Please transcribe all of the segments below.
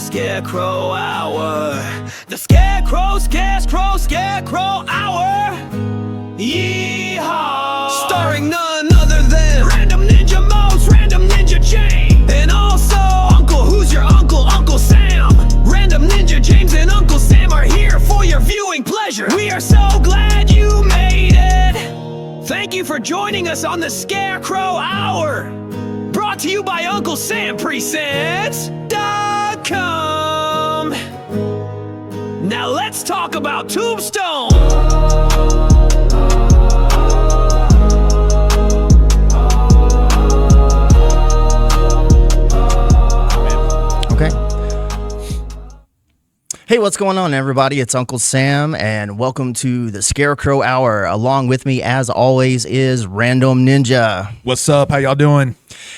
Scarecrow Hour. The Scarecrow Hour. Yeehaw! Starring none other than Random Ninja Mouse, Random Ninja Jane, and also Uncle, who's your uncle, Uncle Sam. Random Ninja James and Uncle Sam are here for your viewing pleasure. We are so glad you made it. Thank you for joining us on the Scarecrow Hour. Brought to you by Uncle Sam Presents.com. Now let's talk about Tombstone. Hey, what's going on, everybody? It's Uncle Sam, and welcome to the Scarecrow Hour. Along with me, as always, is Random Ninja. What's up? How y'all doing?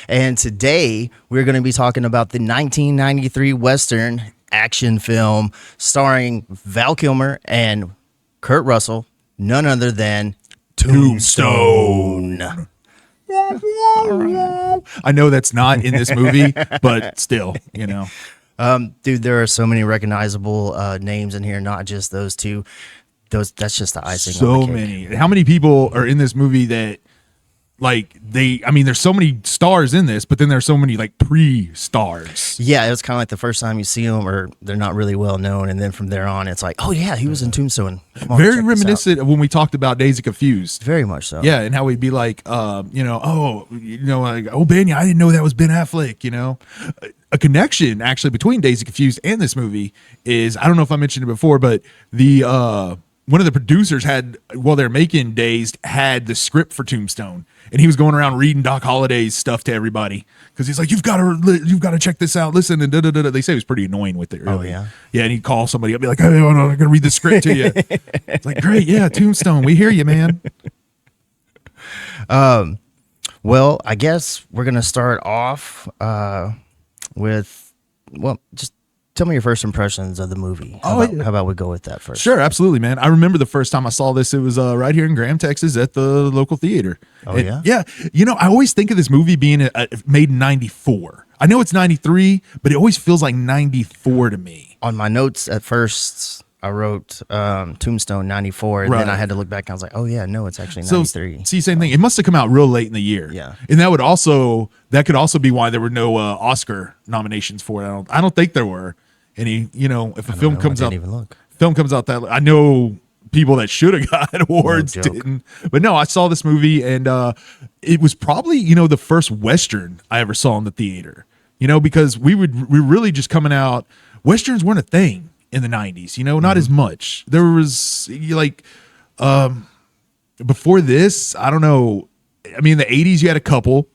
And today, we're going to be talking about the 1993 Western action film starring Val Kilmer and Kurt Russell, none other than Tombstone. I know that's not in this movie, but still, you know. Dude, there are so many recognizable names in here, not just those two. That's just the icing on the cake. So many. How many people are in this movie that, like, there's so many stars in this, but then there's so many, like, pre-stars. Yeah, it was kind of like the first time you see them, or they're not really well known, and then from there on, it's like, oh, yeah, he was in Tombstone. Very reminiscent of when we talked about Dazed and Confused. Very much so. Yeah, and how we'd be like, like, oh, Biehn, I didn't know that was Ben Affleck, you know? A connection, actually, between Dazed and Confused and this movie is, I don't know if I mentioned it before, but the one of the producers had, while they're making Dazed, had the script for Tombstone, and he was going around reading Doc Holliday's stuff to everybody because he's like, you've got to check this out, listen, and da-da-da-da. They say he was pretty annoying with it. Really. Oh yeah, yeah, and he'd call somebody up, be like, hey, I'm gonna read the script to you. It's like, great, yeah, Tombstone, we hear you, man. Well, I guess we're gonna start off with, just tell me your first impressions of the movie. How about we go with that first? Sure, absolutely, man. I remember the first time I saw this, it was right here in Graham, Texas at the local theater. Oh, yeah? Yeah. You know, I always think of this movie being made in 94. I know it's 93, but it always feels like 94 to me. On my notes at first, I wrote Tombstone 94, and then I had to look back, and I was like, oh, yeah, no, it's actually 93. So, see, same thing. It must have come out real late in the year. Yeah. And that could also be why there were no Oscar nominations for it. I don't think there were any. You know, if a film comes out, that I know people that should have got awards didn't. But no, I saw this movie, and it was probably, the first Western I ever saw in the theater. Because we were really just coming out. Westerns weren't a thing in the 90s, not as much. There was before this, I don't know. I mean, in the 80s, you had a couple.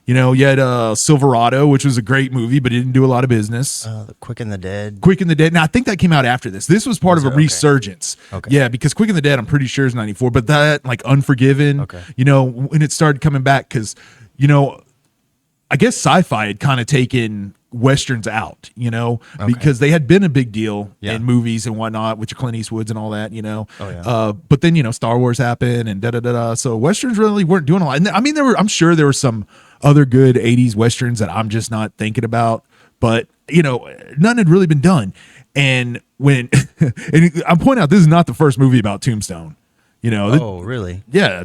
You had Silverado, which was a great movie, but it didn't do a lot of business. The Quick and the Dead. Now, I think that came out after this. This was part of a resurgence. Okay. Yeah, because Quick and the Dead, I'm pretty sure is 94, but that, like, Unforgiven, when it started coming back, because, I guess sci-fi had kind of taken Westerns out, because they had been a big deal in movies and whatnot with your Clint Eastwoods and all that, Oh, yeah. But then, Star Wars happened and da-da-da-da. So Westerns really weren't doing a lot. And I mean, I'm sure there were some other good 80s Westerns that I'm just not thinking about, but, none had really been done. And when, and I'm pointing out, this is not the first movie about Tombstone. Oh, really? Yeah.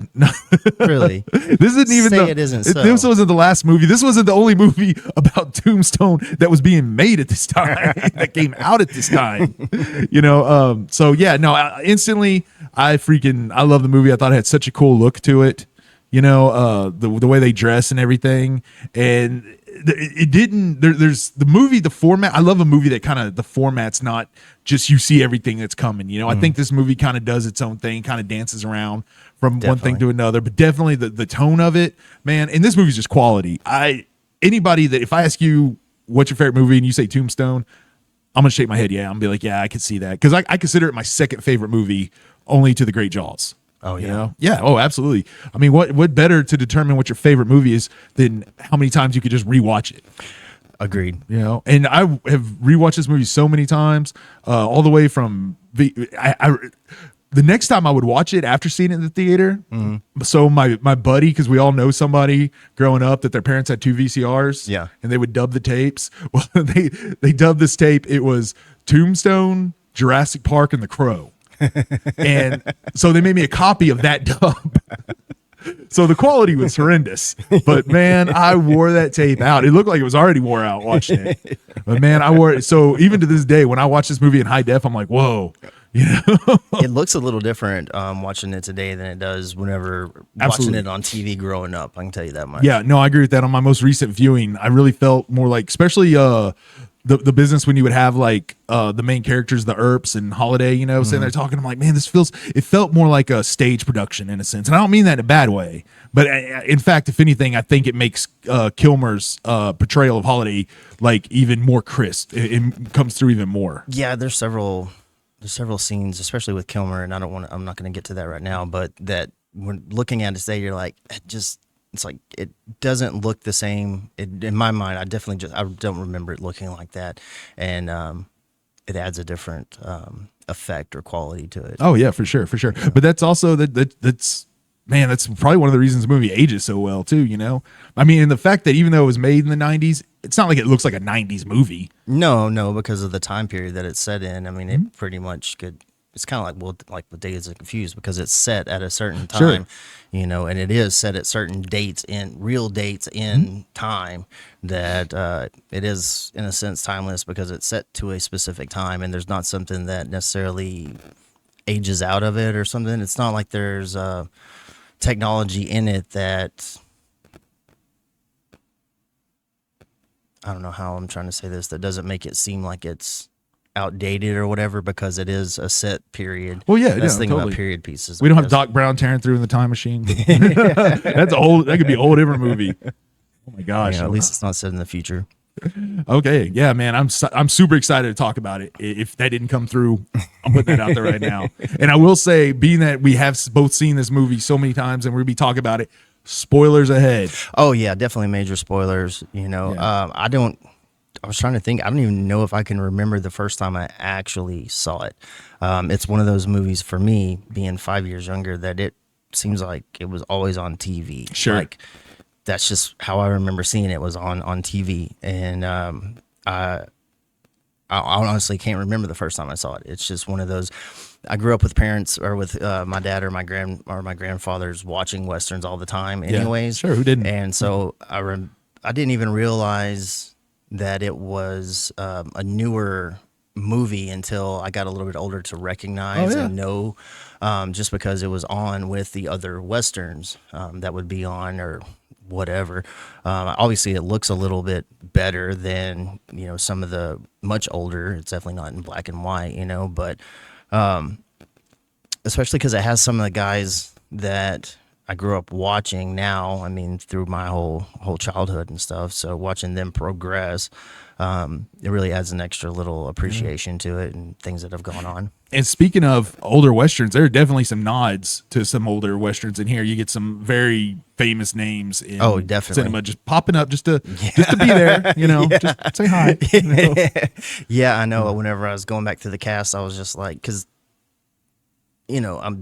Really? This isn't even it isn't so. This wasn't the last movie. This wasn't the only movie about Tombstone that was being made at this time, that came out at this time. So yeah, no, instantly I love the movie. I thought it had such a cool look to it. The way they dress and everything. And it didn't, there's the movie, the format. I love a movie that kind of, the format's not just you see everything that's coming. I think this movie kind of does its own thing, kind of dances around from one thing to another, but definitely the tone of it, man. And this movie's just quality. Anybody that, if I ask you what's your favorite movie and you say Tombstone, I'm going to shake my head. Yeah. I'm going to be like, yeah, I can see that. Cause I consider it my second favorite movie, only to The Great Jaws. Oh, yeah. Yeah. Oh, absolutely. I mean, what better to determine what your favorite movie is than how many times you could just rewatch it? Agreed. And I have rewatched this movie so many times, all the way from the the next time I would watch it after seeing it in the theater. So my buddy, because we all know somebody growing up that their parents had 2 VCRs. Yeah. And they would dub the tapes. Well, they dubbed this tape. It was Tombstone, Jurassic Park, and The Crow. And so they made me a copy of that dub. So the quality was horrendous, but man, I wore that tape out. It looked like it was already wore out watching it, but man, I wore it. So even to this day, when I watch this movie in high def, I'm like, whoa, It looks a little different watching it today than it does whenever watching it on TV growing up. I can tell you that much. Yeah, no, I agree with that. On my most recent viewing, I really felt more like, especially the business when you would have like the main characters, the Earps and Holiday, sitting there talking. I'm like, man, it felt more like a stage production in a sense. And I don't mean that in a bad way, but in fact, if anything, I think it makes Kilmer's portrayal of Holiday like even more crisp. It comes through even more. Yeah, there's several scenes, especially with Kilmer, and I'm not going to get to that right now, but that when looking at it today, you're like, it's like it doesn't look the same. In my mind, I don't remember it looking like that, and it adds a different effect or quality to it. Oh yeah, for sure. Yeah. But that's also that's probably one of the reasons the movie ages so well too. I mean, and the fact that even though it was made in the 90s, it's not like it looks like a 90s movie. No, because of the time period that it's set in. I mean, it pretty much could. It's kind of like with Days of Confused, because it's set at a certain time, and it is set at certain dates real dates in time that it is in a sense timeless because it's set to a specific time, and there's not something that necessarily ages out of it or something. It's not like there's technology in it that, I don't know how I'm trying to say this, that doesn't make it seem like it's outdated or whatever, because it is a set period. Well, yeah, that's the thing totally. about period pieces. We don't have Doc Brown tearing through in the time machine. That could be a whole different movie. Oh my gosh! At least it's not set in the future. Okay, yeah, man, I'm super excited to talk about it. If that didn't come through, I'm putting that out there right now. And I will say, being that we have both seen this movie so many times and we're gonna be talking about it, spoilers ahead. Oh yeah, definitely major spoilers. I was trying to think. I don't even know if I can remember the first time I actually saw it. It's one of those movies for me, being 5 years younger, that it seems like it was always on TV. Sure. Like, that's just how I remember seeing it, was on TV. And I honestly can't remember the first time I saw it. It's just one of those. I grew up with parents, or with my dad or my grandfathers watching Westerns all the time anyways. Yeah, sure, who didn't? And so I didn't even realize that it was a newer movie until I got a little bit older to recognize and know, just because it was on with the other Westerns that would be on or whatever. Obviously, it looks a little bit better than, some of the much older. It's definitely not in black and white, but especially because it has some of the guys that I grew up watching now, I mean, through my whole childhood and stuff. So watching them progress, it really adds an extra little appreciation to it and things that have gone on. And speaking of older Westerns, there are definitely some nods to some older Westerns in here. You get some very famous names in definitely. cinema just popping up just to be there, just say hi. Yeah, I know. Whenever I was going back to the cast, I was just like, because, I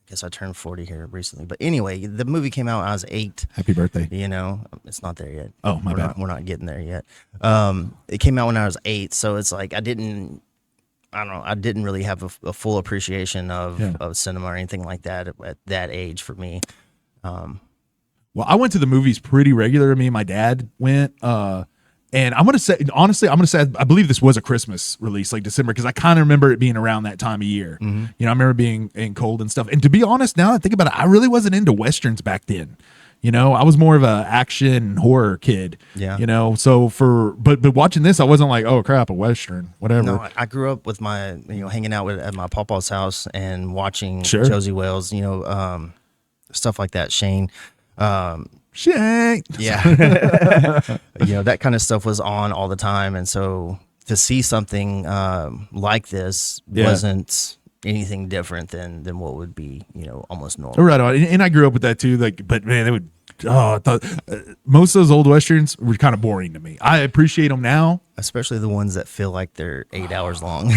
guess I turned 40 here recently. But anyway, the movie came out when I was 8. Happy birthday. It's not there yet. Oh, my bad. We're not getting there yet. It came out when I was 8, so it's like I didn't really have a full appreciation of cinema or anything like that at that age for me. Well, I went to the movies pretty regular. Me and my dad went. And I'm going to say, honestly, I believe this was a Christmas release, like December, because I kind of remember it being around that time of year. I remember being in cold and stuff. And to be honest, now that I think about it, I really wasn't into Westerns back then. I was more of a action horror kid. Yeah. So but watching this, I wasn't like, oh crap, a Western, whatever. No, I grew up with my, hanging out at my papa's house and watching Josie Wales, stuff like that. Shane. Shit. Yeah. That kind of stuff was on all the time. And so to see something like this wasn't anything different than what would be, almost normal. Right on. And I grew up with that too. Like, but man, I thought most of those old westerns were kind of boring to me. I appreciate them now. Especially the ones that feel like they're 8 hours long.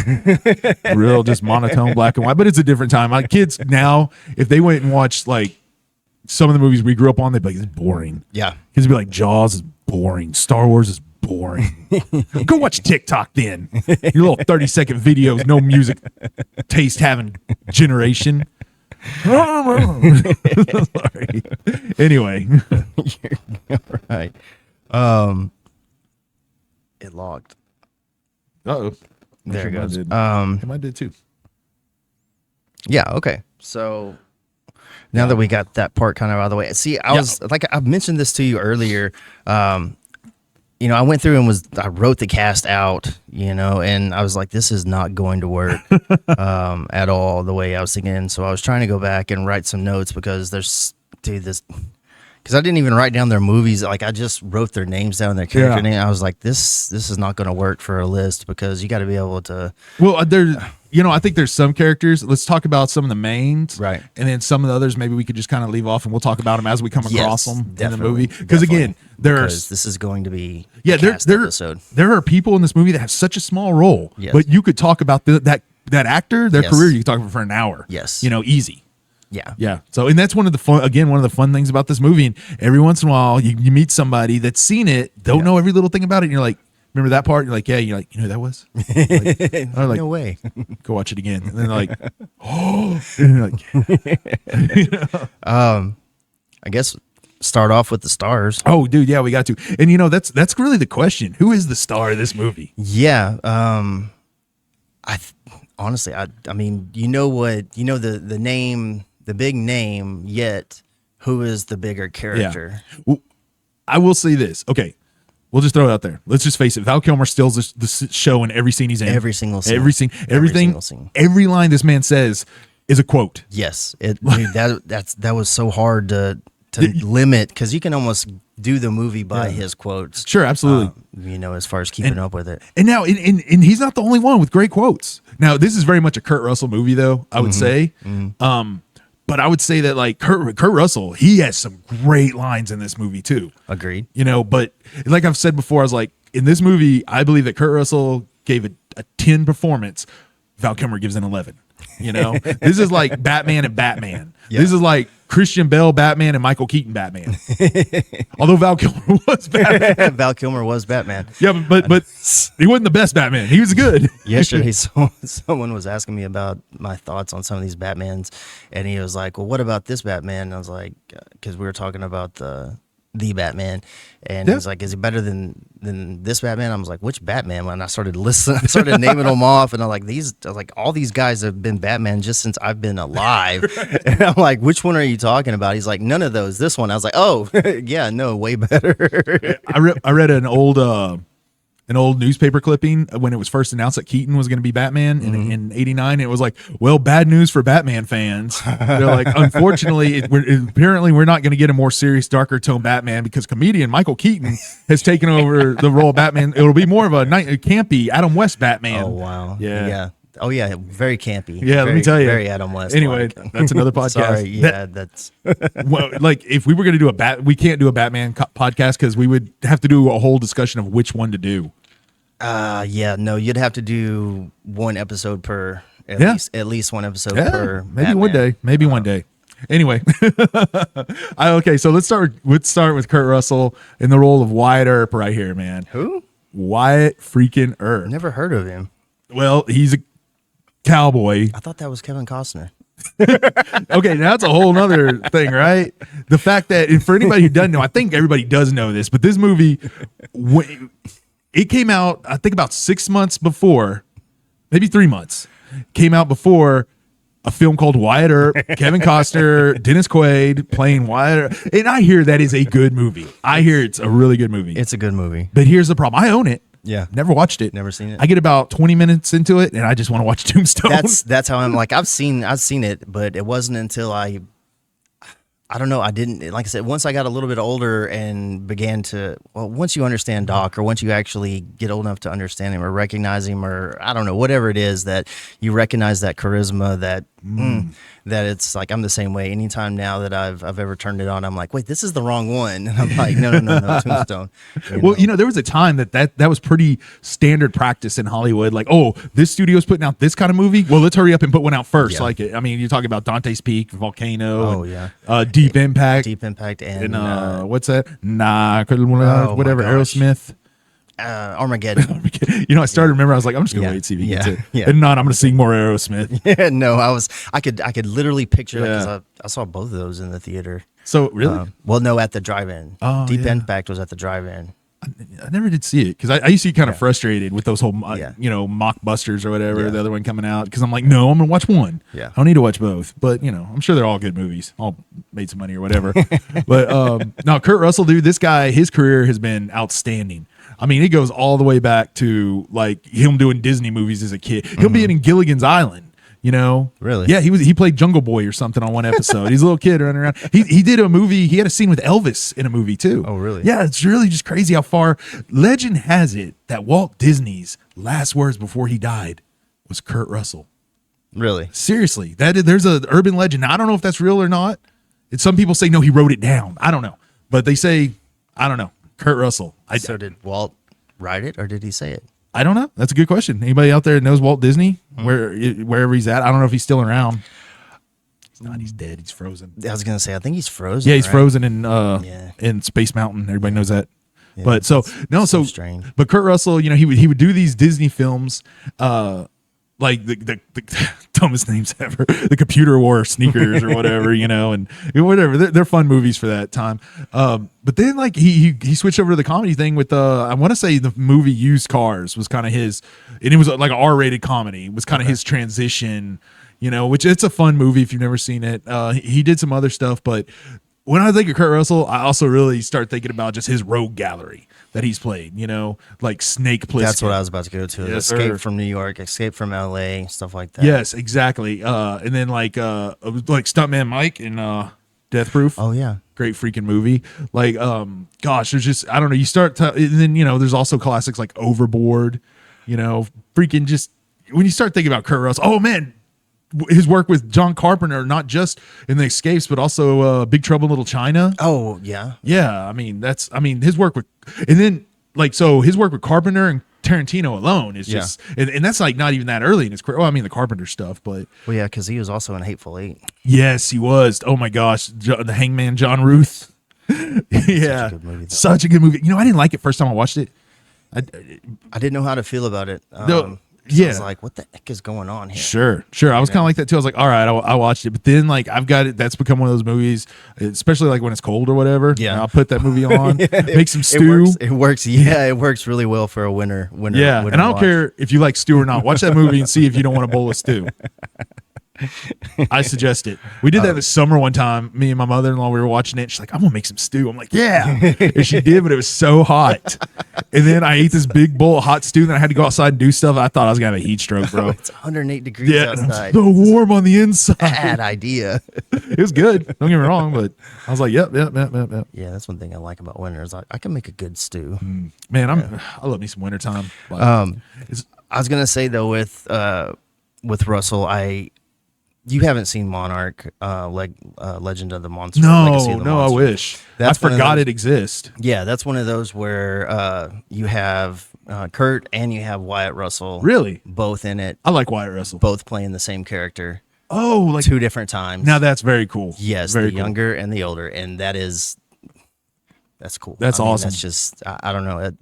Real, just monotone, black and white. But it's a different time. My kids now, if they went and watched like some of the movies we grew up on, they'd be like, it's boring. Yeah. Kids would be like, Jaws is boring. Star Wars is boring. Go watch TikTok then. Your little 30-second videos, no music taste having generation. Sorry. Anyway. You're right. It logged. Uh-oh. There it goes. Mine did too. Yeah, okay. So now that we got that part kind of out of the way. See, I was like I mentioned this to you earlier. I went through and I wrote the cast out, and I was like, this is not going to work at all the way I was thinking. So I was trying to go back and write some notes because because I didn't even write down their movies. Like I just wrote their names down, their character name. I was like, this is not going to work for a list because you got to be able to. Well, I think there's some characters. Let's talk about some of the mains, right? And then some of the others, maybe we could just kind of leave off, and we'll talk about them as we come across them in the movie. Because again, this is going to be episode. There are people in this movie that have such a small role, but you could talk about that actor, their career. You could talk about for an hour. Yes, easy. Yeah. So, and that's one of the fun things about this movie. And every once in a while, you meet somebody that's seen it, don't know every little thing about it, and you're like, remember that part? You're like, yeah. You're like, you know who that was? No way. Go watch it again. And then like, oh, and you're like, I guess start off with the stars. Oh, dude, yeah, we got to. And that's really the question. Who is the star of this movie? Yeah. Honestly, I mean, the name, the big name, yet who is the bigger character? Yeah. Well, I will say this. Okay. We'll just throw it out there. Let's just face it. Val Kilmer steals the show in every scene he's in. Every single scene. Everything. Single scene. Every line this man says is a quote. Yes. That was so hard to limit because you can almost do the movie by his quotes. Sure, absolutely. As far as keeping up with it. And now, and he's not the only one with great quotes. Now, this is very much a Kurt Russell movie, though, I would say. But I would say that like Kurt Russell, he has some great lines in this movie too. Agreed. But like I've said before, I was like, in this movie, I believe that Kurt Russell gave a 10 performance. Val Kilmer gives an 11. This is like Batman and Batman. Yeah. This is like Christian Bale Batman and Michael Keaton Batman. Although Val Kilmer was Batman. Val Kilmer was Batman. Yeah, but he wasn't the best Batman. He was good. Yesterday, someone was asking me about my thoughts on some of these Batmans, and he was like, well, what about this Batman? And I was like, because we were talking about the Batman, and he was like, is he better than this Batman? I was like, which Batman? When I started listening, I started naming them off, and I was like, all these guys have been Batman just since I've been alive. And I'm like, which one are you talking about? He's like, none of those. This one. I was like, oh, yeah, no, way better. I read an old newspaper clipping when it was first announced that Keaton was going to be Batman in '89. It was like, well, bad news for Batman fans. They're like, unfortunately, apparently we're not going to get a more serious, darker tone Batman because comedian Michael Keaton has taken over the role of Batman. It'll be more of a campy Adam West Batman. Oh, wow. Yeah. Oh, yeah. Very campy. Yeah, let me tell you. Very Adam West. Anyway, that's another podcast. Sorry. Yeah, that's. Well, like if we were going to do we can't do a Batman podcast because we would have to do a whole discussion of which one to do. No, you'd have to do one episode per, at least one episode per. Maybe Batman. one day. Maybe one day. Anyway, okay, so let's start with Kurt Russell in the role of Wyatt Earp right here, man. Who? Wyatt freaking Earp. Never heard of him. Well, he's a cowboy. I thought that was Kevin Costner. Okay, now that's a whole nother thing, right? The fact that, and for anybody who doesn't know, I think everybody does know this, but this movie, it came out, I think about 6 months before, maybe 3 months, came out before a film called Wyatt Earp, Kevin Costner, Dennis Quaid playing Wyatt Earp. And I hear that is a good movie. I hear it's a really good movie. It's a good movie. But here's the problem. I own it. Yeah. Never watched it. Never seen it. I get about 20 minutes into it and I just want to watch Tombstone. That's how I'm like, I've seen it, but it wasn't until I I don't know. I didn't, like I said, once I got a little bit older and began to, well, once you understand Doc, or once you actually get old enough to understand him or recognize him, or I don't know, whatever it is, that you recognize that charisma, that it's like, I'm the same way. Anytime now that I've ever turned it on, I'm like, wait, this is the wrong one. And I'm like, no, Tombstone. Well, there was a time that was pretty standard practice in Hollywood. Like, oh, this studio's putting out this kind of movie. Well, let's hurry up and put one out first. Yeah. Like, I mean, you're talking about Dante's Peak, Volcano, Oh, and, Deep Impact. Deep Impact and what's that? my Whatever, gosh. Aerosmith. Armageddon. I started to remember. I was like, I'm just gonna Yeah. wait and see if he Yeah. gets it. Yeah. And not, I'm gonna sing more Aerosmith. Yeah, no, I could literally picture it Yeah. because I saw both of those in the theater. So really, Well, no, at the drive-in. Oh, Deep yeah. Impact was at the drive-in. I never did see it because I used to get kind of Yeah. frustrated with those whole Yeah. mockbusters or whatever, Yeah. the other one coming out, because I'm like, no, I'm gonna watch one. Yeah. I don't need to watch both. But I'm sure they're all good movies, all made some money or whatever. But no, Kurt Russell, dude, this guy, his career has been outstanding. I mean, it goes all the way back to like him doing Disney movies as a kid. He'll be in Gilligan's Island. Really? Yeah, he played Jungle Boy or something on one episode. He's a little kid running around. He did a movie. He had a scene with Elvis in a movie too. Oh, really? Yeah, it's really just crazy how far. Legend has it that Walt Disney's last words before he died was Kurt Russell. Really? Seriously, there's an urban legend. Now, I don't know if that's real or not. Some people say no, he wrote it down. I don't know, but they say I don't know. Kurt Russell. So did Walt write it or did he say it? I don't know. That's a good question. Anybody out there that knows Walt Disney, wherever he's at? I don't know if he's still around. He's not. He's dead. He's frozen. I was gonna say I think he's frozen. Yeah, he's right? frozen Yeah. in Space Mountain. Everybody knows that. Yeah, But so so strange. But Kurt Russell, he would do these Disney films, like the dumbest names ever, the Computer War Sneakers or whatever, and whatever. They're fun movies for that time. But then like he switched over to the comedy thing with I want to say the movie Used Cars was kind of his, and it was like an R-rated comedy. It was kind of his transition, which it's a fun movie if you've never seen it. He did some other stuff, but when I think of Kurt Russell, I also really start thinking about just his rogue gallery that he's played, like Snake Plissken. That's what I was about to go to. Yes, Escape sir. from New York, Escape from LA, stuff like that. Yes, exactly. And then like Stuntman Mike in Death Proof. Oh yeah. Great freaking movie. Like, gosh, there's just, I don't know. You start and then, there's also classics like Overboard, freaking just, when you start thinking about Kurt Russell, oh man, his work with John Carpenter, not just in The Escapes, but also Big Trouble in Little China. Oh yeah. Yeah. I mean, his work with, and then like, so his work with Carpenter and Tarantino alone is just, and that's like not even that early in his career. Well, I mean, the Carpenter stuff, but Well, yeah, because he was also in Hateful Eight. yes, he was. Oh my gosh, the Hangman John Ruth. Yeah, Such a good movie, though. such a good movie. I didn't like it first time I watched it. I didn't know how to feel about it. No, 'cause I was yeah. like, what the heck is going on here? Sure. I was kind of like that too. I was like, all right, I watched it, but then like I've got it. That's become one of those movies, especially like when it's cold or whatever. Yeah. I'll put that movie on, make some It stew. works. It works. Yeah, it works really well for a winter. Yeah, and I don't watch. care if you like stew or not. Watch that movie and see if you don't want a bowl of stew. I suggest it. We did that this summer one time. Me and my mother-in-law, we were watching it. She's like, I'm gonna make some stew. I'm like, yeah. And she did, but it was so hot. And then I ate this big bowl of hot stew. Then I had to go outside and do stuff. I thought I was gonna have a heat stroke, bro. It's 108 degrees Yeah, and I'm outside. so warm on the inside. Bad idea. It was good. Don't get me wrong, but I was like, yep. Yeah, that's one thing I like about winter is I can make a good stew. Man, I love me some wintertime. But I was gonna say though with Russell, you haven't seen Monarch, Legend of the Monster. Legacy of the no, I Monster. wish. That's I one of forgot those- it exists. Yeah, that's one of those where you have Kurt and you have Wyatt Russell. Really? Both in it, I like Wyatt Russell. both playing the same character. Oh, like Two different times. now that's very cool. Yes, very the cool. younger and the older, and that's cool. That's awesome. That's just I don't know.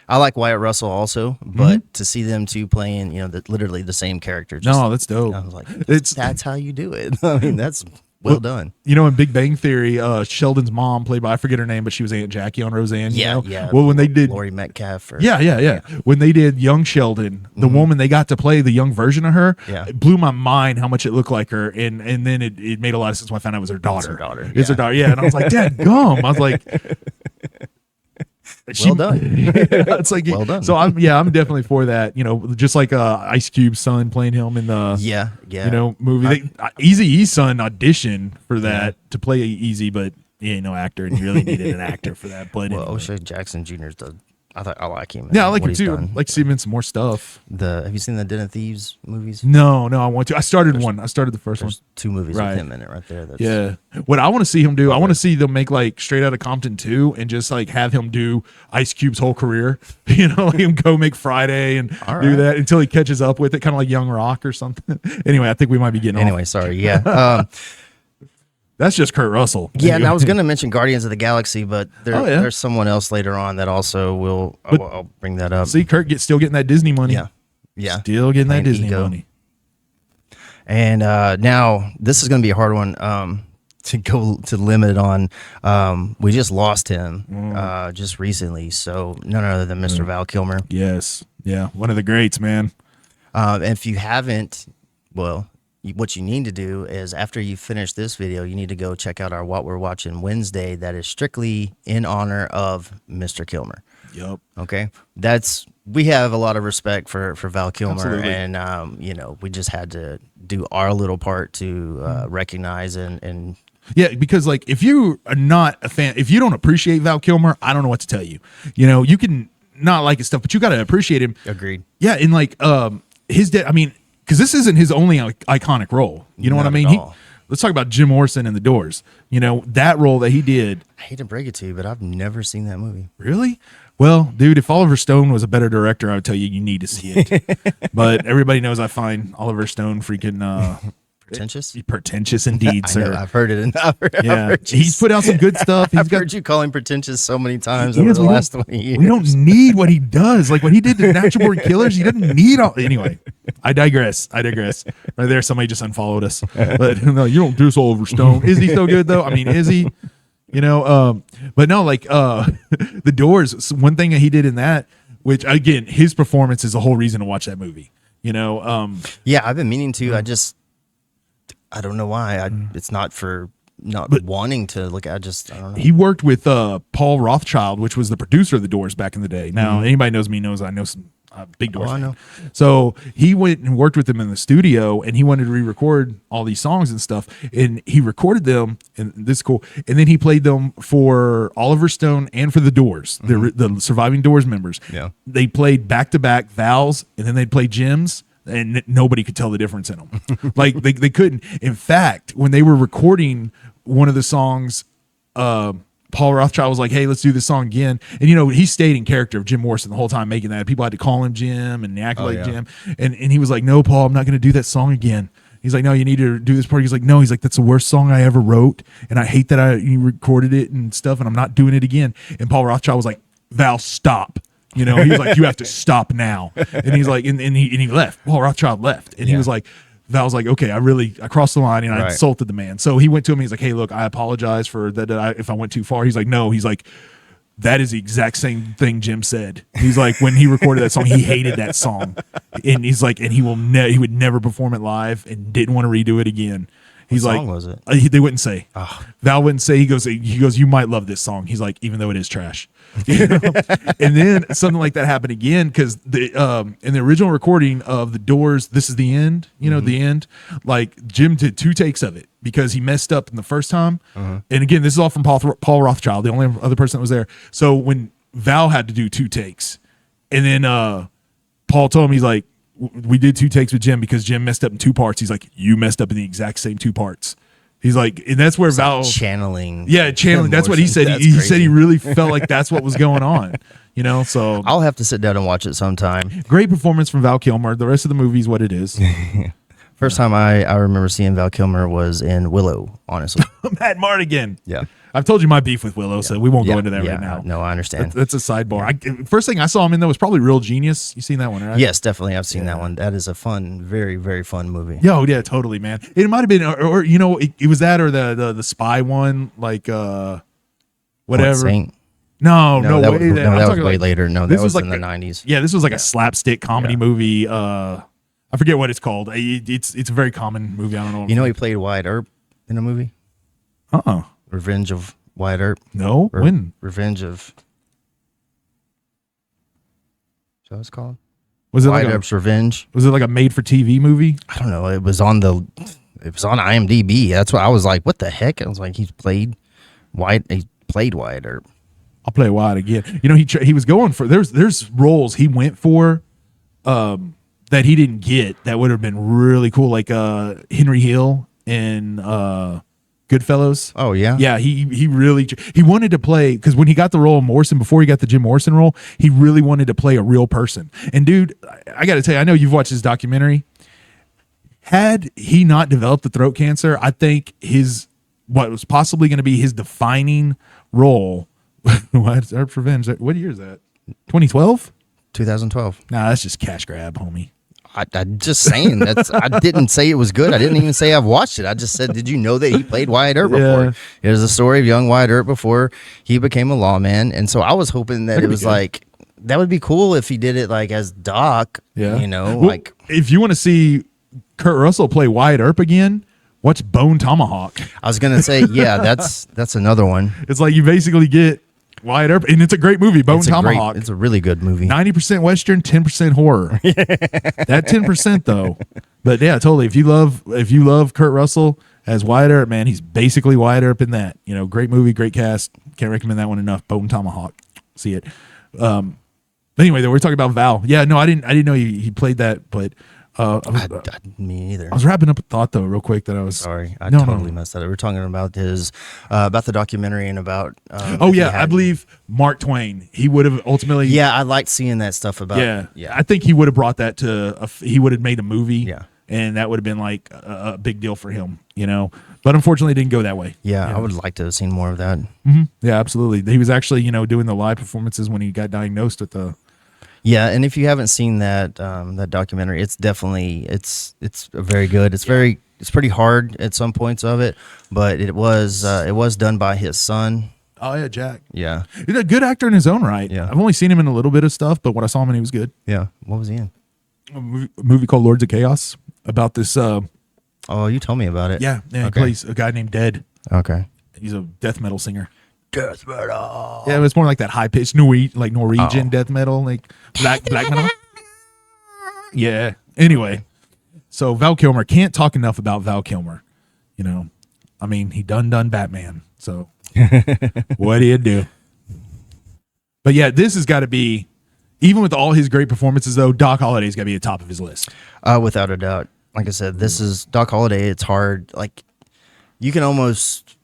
I like Wyatt Russell also, but to see them two playing, literally the same character. Just, No, that's dope. I was like, It's- that's how you do it. I mean, that's well done. In Big Bang Theory, Sheldon's mom played by, I forget her name, but she was Aunt Jackie on Roseanne. Yeah, you know? yeah. Well, when they did, Laurie Metcalf. Or, yeah. When they did Young Sheldon, the woman they got to play the young version of her, Yeah. it blew my mind how much it looked like her, and then it made a lot of sense when I found out it was her daughter. her daughter, It's her yeah. daughter. Yeah, and I was like, Dad, gum. I was like, Well done. It's like, Well done. So I'm definitely for that. You know, just like Ice Cube's son playing him in the you know, movie. Eazy-E's son auditioned for that to play Easy, but he ain't no actor, and you really needed an actor for that. But Well, anyway. O'Shea Jackson Jr.'s done. I like him. Yeah, I like what him he's too. done. Like to see him in some more stuff. Have you seen the Den of Thieves movies? No, I want to. I started one. I started the first one. There's 2 movies Right. with him in it right there. That's, Yeah. What I want to see him do, I want to see them make like Straight Outta Compton 2 and just like have him do Ice Cube's whole career. You know, like him go make Friday and All do right. that until he catches up with it, kind of like Young Rock or something. Anyway, I think we might be getting Anyway, off. sorry. Yeah. That's just Kurt Russell. Yeah, and I was going to mention Guardians of the Galaxy, but there's someone else later on that also will. I'll bring that up. See, Kurt still getting that Disney money. Yeah. Still getting that And Disney ego. money. And now this is going to be a hard one to go to limit on. We just lost him just recently, so none other than Mr. Val Kilmer. Yes. Yeah. One of the greats, man. And if you haven't, well, what you need to do is after you finish this video, you need to go check out our What We're Watching Wednesday. That is strictly in honor of Mr. Kilmer. Yep. Okay, we have a lot of respect for Val Kilmer, Absolutely. and you know, we just had to do our little part to recognize and Yeah, because like if you are not a fan, if you don't appreciate Val Kilmer, I don't know what to tell you. You know, you can not like his stuff, but you got to appreciate him. agreed. Yeah, and like his dad. I mean, because this isn't his only iconic role. You know what I Not mean? at all. Let's talk about Jim Morrison and The Doors. You know, that role that he did. I hate to break it to you, but I've never seen that movie. Really? Well, dude, if Oliver Stone was a better director, I would tell you need to see it. But everybody knows I find Oliver Stone freaking Pretentious. pretentious indeed, I sir. know, I've heard it. I've Yeah, heard you he's put out some good stuff. He's I've got heard you call him pretentious so many times He over is. the We last don't- 20 years. We don't need what he does. Like what he did to Natural Born Killers, he doesn't need all. Anyway, I digress. Right there, somebody just unfollowed us. But no, you don't do this all over Stone. Is he so good though? I mean, is he? You know, but no, like The Doors. One thing that he did in that, which again, his performance is the whole reason to watch that movie. You know, Yeah, I've been meaning to. I don't know why. It's not for not wanting to look. I don't know. he worked with Paul Rothschild, which was the producer of The Doors back in the day. Now, anybody knows me knows I know some big Doors. I fan. know. So he went and worked with them in the studio, and he wanted to re-record all these songs and stuff. And he recorded them, and this is cool. And then he played them for Oliver Stone and for The Doors, the surviving Doors members. Yeah. They played back-to-back Val's, and then they'd play Jim's. And nobody could tell the difference in them. Like they couldn't. In fact, when they were recording one of the songs, Paul Rothschild was like, "Hey, let's do this song again." And you know, he stayed in character of Jim Morrison the whole time making that. People had to call him Jim and act like Jim. And he was like, "No, Paul, I'm not going to do that song again." He's like, "No, you need to do this part." He's like, "No." He's like, "That's the worst song I ever wrote, and I hate that you recorded it and stuff, and I'm not doing it again." And Paul Rothschild was like, "Val, stop." You know, he was like, "You have to stop now." And he's like, and he left. Paul Rothschild left. And he was like, Val was like, "Okay, I crossed the line and I Right. insulted the man." So he went to him. He's like, "Hey, look, I apologize for that. If I went too far." He's like, "No." He's like, "That is the exact same thing Jim said." He's like, when he recorded that song, he hated that song. And he's like, and he would never perform it live and didn't want to redo it again. He's What like, song was it? They wouldn't say. Val wouldn't say. He goes, "You might love this song." He's like, even though it is trash. You know? And then something like that happened again because in the original recording of The Doors, "This Is the End," you know, the end. Like Jim did 2 takes of it because he messed up in the first time. And again, this is all from Paul Rothschild, the only other person that was there. So when Val had to do 2 takes, and then Paul told him, he's like, "We did 2 takes with Jim because Jim messed up in 2 parts." He's like, "You messed up in the exact same 2 parts." He's like, and that's where Val channeling. Yeah, channeling. That's what he said. That's He crazy. said he really felt like that's what was going on. You know, so I'll have to sit down and watch it sometime. great performance from Val Kilmer. The rest of the movie is what it is. First time I remember seeing Val Kilmer was in Willow, honestly. Matt Mardigan. Yeah. I've told you my beef with Willow, so we won't go into that right now. No, I understand. That's a sidebar. First thing I saw him in though was probably Real Genius. You seen that one, right? Yes, definitely. I've seen that one. That is a fun, very, very fun movie. Yo, yeah, totally, man. It might have been, or you know, it was that or the spy one, like What, whatever. Saint? No, that way. was, no, I'm that was talking way like- later. No, this that was like in the 90s. Yeah, this was like a slapstick comedy movie. I forget what it's called. It's a very common movie. I don't know. You know he played Wyatt Earp in a movie? Uh-uh. Revenge of Wyatt Earp? No. Or When? Revenge of... So it's called Was it Wyatt like Earp's Revenge. was it like a made for TV movie? I don't know. It was on IMDb. That's what I was like. What the heck? I was like, he played Wyatt Earp. I'll play Wyatt again. You know, he was going for there's roles he went for that he didn't get that would have been really cool, like Henry Hill in Goodfellas. Oh yeah, Yeah, he really he wanted to play, because when he got the role of Morrison, before he got the Jim Morrison role, he really wanted to play a real person. And dude, I got to tell you, I know you've watched his documentary. Had he not developed the throat cancer, I think what was possibly going to be his defining role. Wyatt Earp's Revenge. What year is that? 2012? 2012. Nah, that's just cash grab, homie. I'm just saying I didn't say it was good. I didn't even say I've watched it. I just said, did you know that he played Wyatt Earp before? Yeah. It was the story of young Wyatt Earp before he became a lawman. And so I was hoping that it was like, that would be cool if he did it like as Doc, Yeah. you know, Well, like if you want to see Kurt Russell play Wyatt Earp again, watch Bone Tomahawk. I was going to say, yeah, that's another one. It's like you basically get Wyatt Earp, and it's a great movie, Bone Tomahawk. It's a really good movie. 90% Western, 10% horror. That 10% though. But yeah, totally. If you love Kurt Russell as Wyatt Earp, man, he's basically Wyatt Earp in that. You know, great movie, great cast. Can't recommend that one enough. Bone Tomahawk. See it. But anyway, though, we're talking about Val. Yeah, no, I didn't know he played that, but Me neither. I was wrapping up a thought though, real quick, that I was Sorry, I No, totally no. messed that up. We're talking about about the documentary and about. Oh if he yeah, had- I believe Mark Twain. He would have ultimately. Yeah, I liked seeing that stuff about. Yeah, I think he would have brought that to. He would have made a movie. Yeah. and that would have been like a big deal for him, you know. But unfortunately, it didn't go that way. Yeah, You I know? would like to have seen more of that. Mm-hmm. Yeah, absolutely. He was actually, you know, doing the live performances when he got diagnosed with the. Yeah, and if you haven't seen that that documentary, it's definitely it's very good. It's pretty hard at some points of it, but it was done by his son. Oh yeah, Jack. Yeah, He's a good actor in his own right. Yeah. I've only seen him in a little bit of stuff, but when I saw him, he was good. yeah. What was he in? A movie called Lords of Chaos about this. Oh, you told me about it. Yeah, he plays a guy named Dead. Okay. He's a death metal singer. Death metal. Yeah, it's more like that high pitched Norwegian death metal, like black metal. Yeah. Anyway, so Val Kilmer, can't talk enough about Val Kilmer. You know, I mean, he done Batman. So what do you do? But yeah, this has got to be, even with all his great performances, though, Doc Holliday's got to be at the top of his list. Without a doubt. Like I said, this is Doc Holliday. It's hard. Like, you can almost,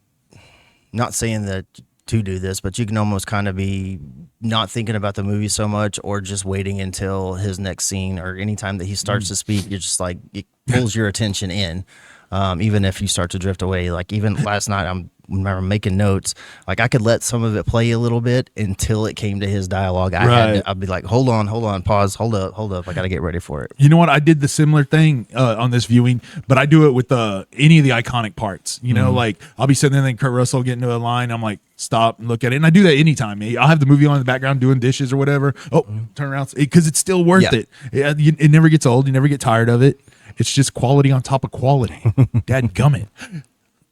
not saying that to do this, but you can almost kind of be not thinking about the movie so much, or just waiting until his next scene, or anytime that he starts to speak, you're just like, it pulls your attention in. Even if you start to drift away. Like, even last night, when I'm making notes, like, I could let some of it play a little bit until it came to his dialogue. I'd be like, hold on, pause, hold up. I got to get ready for it. You know what? I did the similar thing on this viewing, but I do it with any of the iconic parts. You know, like, I'll be sitting there and then Kurt Russell get into a line. I'm like, stop and look at it. And I do that anytime. I'll have the movie on in the background doing dishes or whatever. Oh, turn around. Because it's still worth it. It never gets old. You never get tired of it. It's just quality on top of quality. Dadgummit.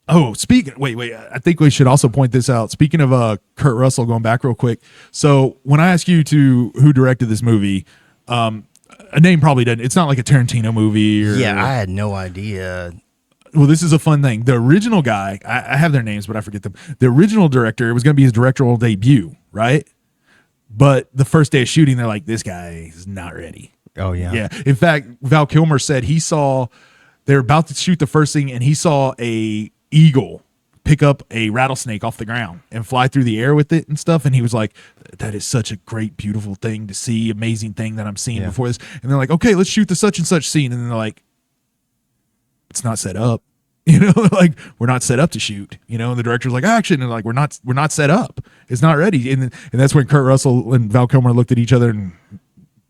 Oh, wait. I think we should also point this out. Speaking of Kurt Russell, going back real quick. So when I ask you who directed this movie, a name probably doesn't. It's not like a Tarantino movie. Yeah, I had no idea. Well, this is a fun thing. The original guy, I have their names, but I forget them. The original director, it was going to be his directorial debut, right? But the first day of shooting, they're like, this guy is not ready. Oh, yeah. Yeah. In fact, Val Kilmer said they were about to shoot the first thing, and he saw a eagle pick up a rattlesnake off the ground and fly through the air with it and stuff. And he was like, that is such a great, beautiful thing to see, amazing thing that I'm seeing before this. And they're like, okay, let's shoot the such and such scene. And then they're like, it's not set up. You know, like, we're not set up to shoot. You know, and the director's like, action. And like, we're not set up. It's not ready. And that's when Kurt Russell and Val Kilmer looked at each other, and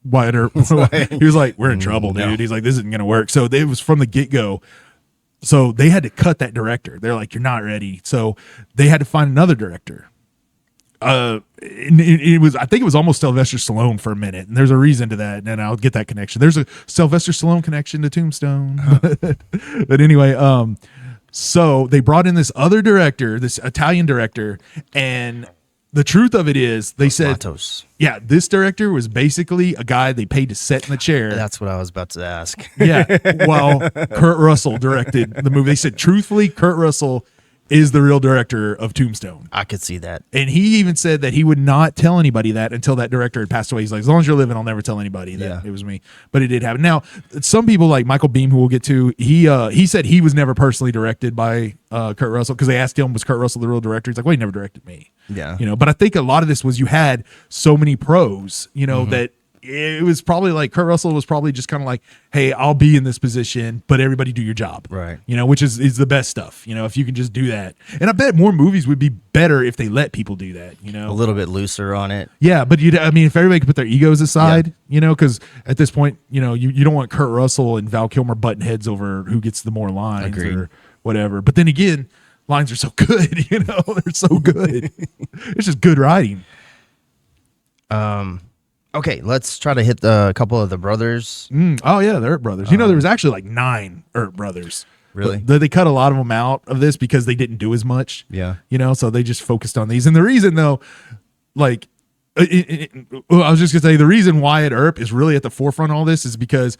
Wyatt Earp, he was like, we're in trouble, dude. No. He's like, this isn't going to work. So it was from the get-go. So they had to cut that director. They're like, you're not ready. So they had to find another director. It was, I think it was almost Sylvester Stallone for a minute, and there's a reason to that, and I'll get that connection. There's a Sylvester Stallone connection to Tombstone. But anyway, so they brought in this other director, this Italian director, and the truth of it is, they said, Matos. yeah, this director was basically a guy they paid to sit in the chair. That's what I was about to ask. Yeah, while Kurt Russell directed the movie. They said, truthfully, Kurt Russell is the real director of Tombstone. I could see that. And he even said that he would not tell anybody that until that director had passed away. He's like, as long as you're living, I'll never tell anybody that it was me. But it did happen. Now, some people like Michael Biehn, who we'll get to, he said he was never personally directed by Kurt Russell, because they asked him, was Kurt Russell the real director? He's like, well, he never directed me. Yeah. You know, but I think a lot of this was you had so many pros, you know, that it was probably like Kurt Russell was probably just kind of like, hey, I'll be in this position, but everybody do your job. Right. You know, which is the best stuff, you know, if you can just do that. And I bet more movies would be better if they let people do that, you know. A little bit looser on it. Yeah, but I mean, if everybody could put their egos aside, you know, because at this point, you know, you don't want Kurt Russell and Val Kilmer butting heads over who gets the more lines or whatever. But then again, lines are so good, you know, they're so good. It's just good writing. Okay, let's try to hit a couple of the brothers. Oh yeah, the Earp brothers. You know, there was actually like 9 Earp brothers. Really? They cut a lot of them out of this because they didn't do as much. Yeah. You know, so they just focused on these. And the reason though, like, I was just gonna say the reason Wyatt Earp is really at the forefront of all this is because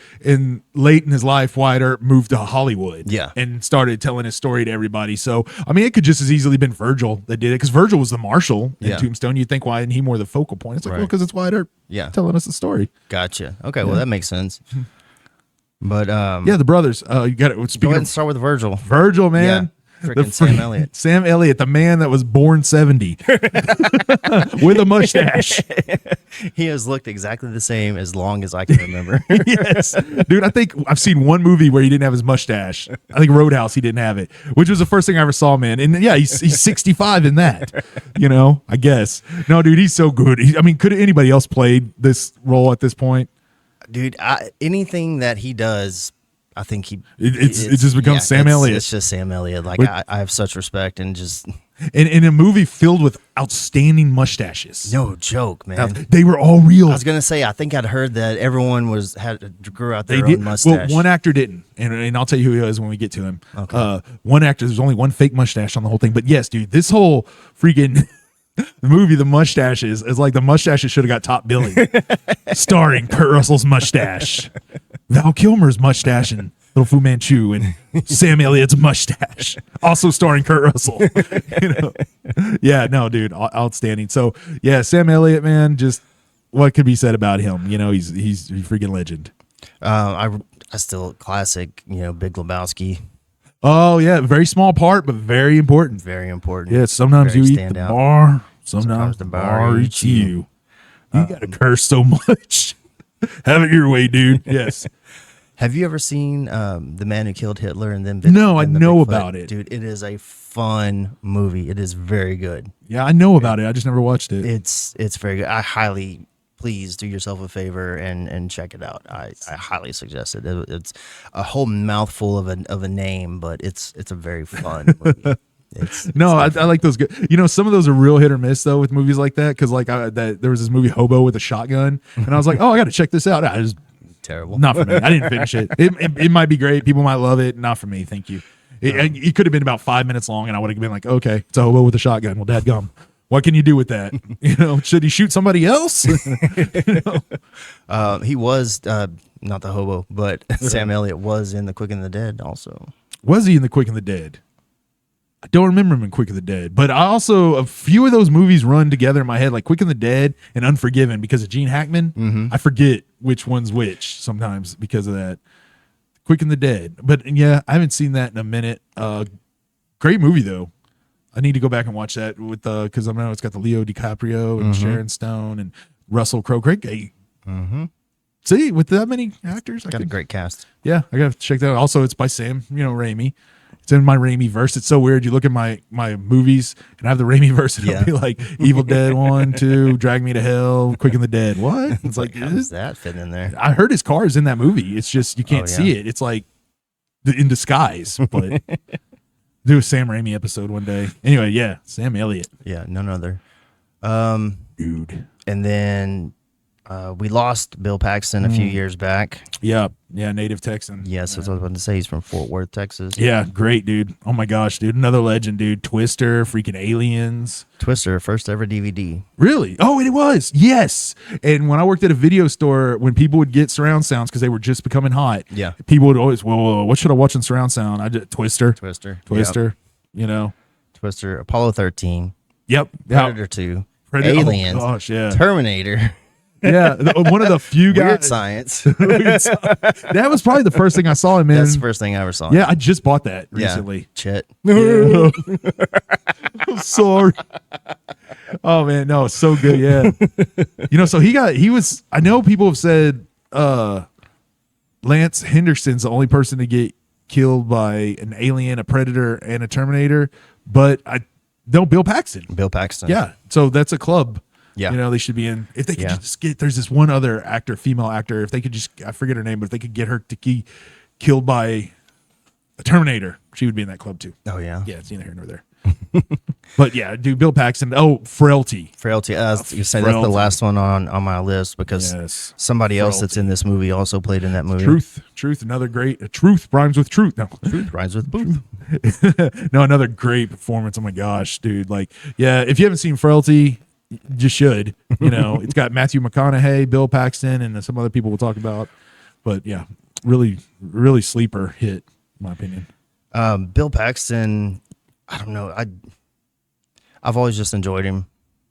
late in his life, Wyatt Earp moved to Hollywood, and started telling his story to everybody. So I mean, it could just as easily been Virgil that did it, because Virgil was the marshal in Tombstone. You'd think, why isn't he more the focal point? It's like, well, because it's Wyatt Earp, telling us the story. Gotcha. Okay, well that makes sense. But yeah, the brothers. You got it. Go ahead and start with Virgil. Virgil, man. Freaking Sam Elliott. Sam Elliott, the man that was born 70 with a mustache. He has looked exactly the same as long as I can remember. Yes. Dude, I think I've seen one movie where he didn't have his mustache. I think Roadhouse, he didn't have it, which was the first thing I ever saw, man. And yeah, he's 65 in that, you know, I guess. No, dude, he's so good. I mean, could anybody else played this role at this point? Dude, anything that he does, I think it just becomes Sam Elliott. It's just Sam Elliott. Like, I have such respect and just... In a movie filled with outstanding mustaches. No joke, man. Now, they were all real. I was going to say, I think I'd heard that everyone grew out their own mustache. Well, one actor didn't. And I'll tell you who he is when we get to him. Okay. One actor, there's only one fake mustache on the whole thing. But yes, dude, this whole freaking... The movie, The Mustaches, is like the mustaches should have got top billing. Starring Kurt Russell's mustache, Val Kilmer's mustache, and Little Fu Manchu, and Sam Elliott's mustache. Also starring Kurt Russell. You know? Yeah, no, dude, outstanding. So yeah, Sam Elliott, man, just what could be said about him? You know, he's a freaking legend. I still classic, you know, Big Lebowski. Oh yeah, very small part, but very important. Very important. Yeah, sometimes Very you eat the bar, sometimes the bar eats you. You gotta curse so much. Have it your way, dude. Yes. Have you ever seen The Man Who Killed Hitler and then No, I know about it. Dude, it is a fun movie. It is very good. Yeah, I know about it. I just never watched it. It's very good. Please do yourself a favor and check it out. I highly suggest it. It's a whole mouthful of a name, but it's a very fun movie. I like those good. You know, some of those are real hit or miss though with movies like that, because like there was this movie Hobo with a Shotgun, and I was like, oh, I got to check this out. I just terrible. Not for me. I didn't finish it. It might be great. People might love it. Not for me. Thank you. It could have been about 5 minutes long, and I would have been like, okay, it's a hobo with a shotgun. Well, dadgum. What can you do with that? You know, should he shoot somebody else? You know? He was not the hobo, but Sam Elliott was in The Quick and the Dead also. Was he in The Quick and the Dead? I don't remember him in Quick and the Dead, but I also, a few of those movies run together in my head, like Quick and the Dead and Unforgiven, because of Gene Hackman. Mm-hmm. I forget which one's which sometimes because of that. Quick and the Dead. But yeah, I haven't seen that in a minute. Great movie though. I need to go back and watch that with because I know it's got the Leo DiCaprio and Sharon Stone and Russell Crowe. Great. Mm-hmm. See, with that many actors, got a great cast. Yeah, I gotta check that out. Also, it's by Sam, Raimi. It's in my Raimi verse. It's so weird. You look at my movies and I have the Raimi verse, and it'll be like Evil Dead 1, 2, Drag Me to Hell, Quick and the Dead. What? It's like, how does that fit in there? I heard his car is in that movie. It's just you can't see it. It's like in disguise. But do a Sam Raimi episode one day. Anyway, yeah, Sam Elliott. Yeah, none other. Dude. And then We lost Bill Paxton a few years back. Yeah, native Texan. Yes, that's what I was about to say. He's from Fort Worth, Texas. Yeah, great dude. Oh my gosh, dude, another legend, dude. Twister, freaking Aliens. Twister, first ever DVD. Really? Oh, it was. Yes. And when I worked at a video store, when people would get surround sounds because they were just becoming hot, Yeah. people would always, well, what should I watch in surround sound? I did Twister. Twister. Twister. You know. Twister, Apollo 13, Yep. Predator 2, Predator- Aliens, Oh gosh, yeah. Terminator, Yeah, one of the few Weird guys. Science. That was probably the first thing I saw him in. That's the first thing I ever saw. Yeah, I just bought that Yeah. recently. Chet. I'm sorry. Oh man, no, it's so good. Yeah, so he was. I know people have said Lance Henderson's the only person to get killed by an alien, a predator, and a Terminator, but Bill Paxton. Bill Paxton. Yeah, so that's a club. Yeah. They should be in. If they could Yeah. just get, there's this one other actor, female actor. If they could just, I forget her name, but if they could get her to be killed by a Terminator, she would be in that club too. Oh, yeah. Yeah, it's neither here nor there. But yeah, dude, Bill Paxton. Oh, Frailty. Frailty. I was gonna say that's Frailty. the last one on my list because Yes. somebody else that's in this movie also played in that movie. Truth, another great. Truth rhymes with truth. No, Truth rhymes with Booth. no, another great performance. Oh my gosh, dude. Like, yeah, if you haven't seen Frailty, you should. It's got Matthew McConaughey, Bill Paxton, and some other people we'll talk about. But yeah, really, really sleeper hit, in my opinion. Bill Paxton, I don't know. I've always just enjoyed him.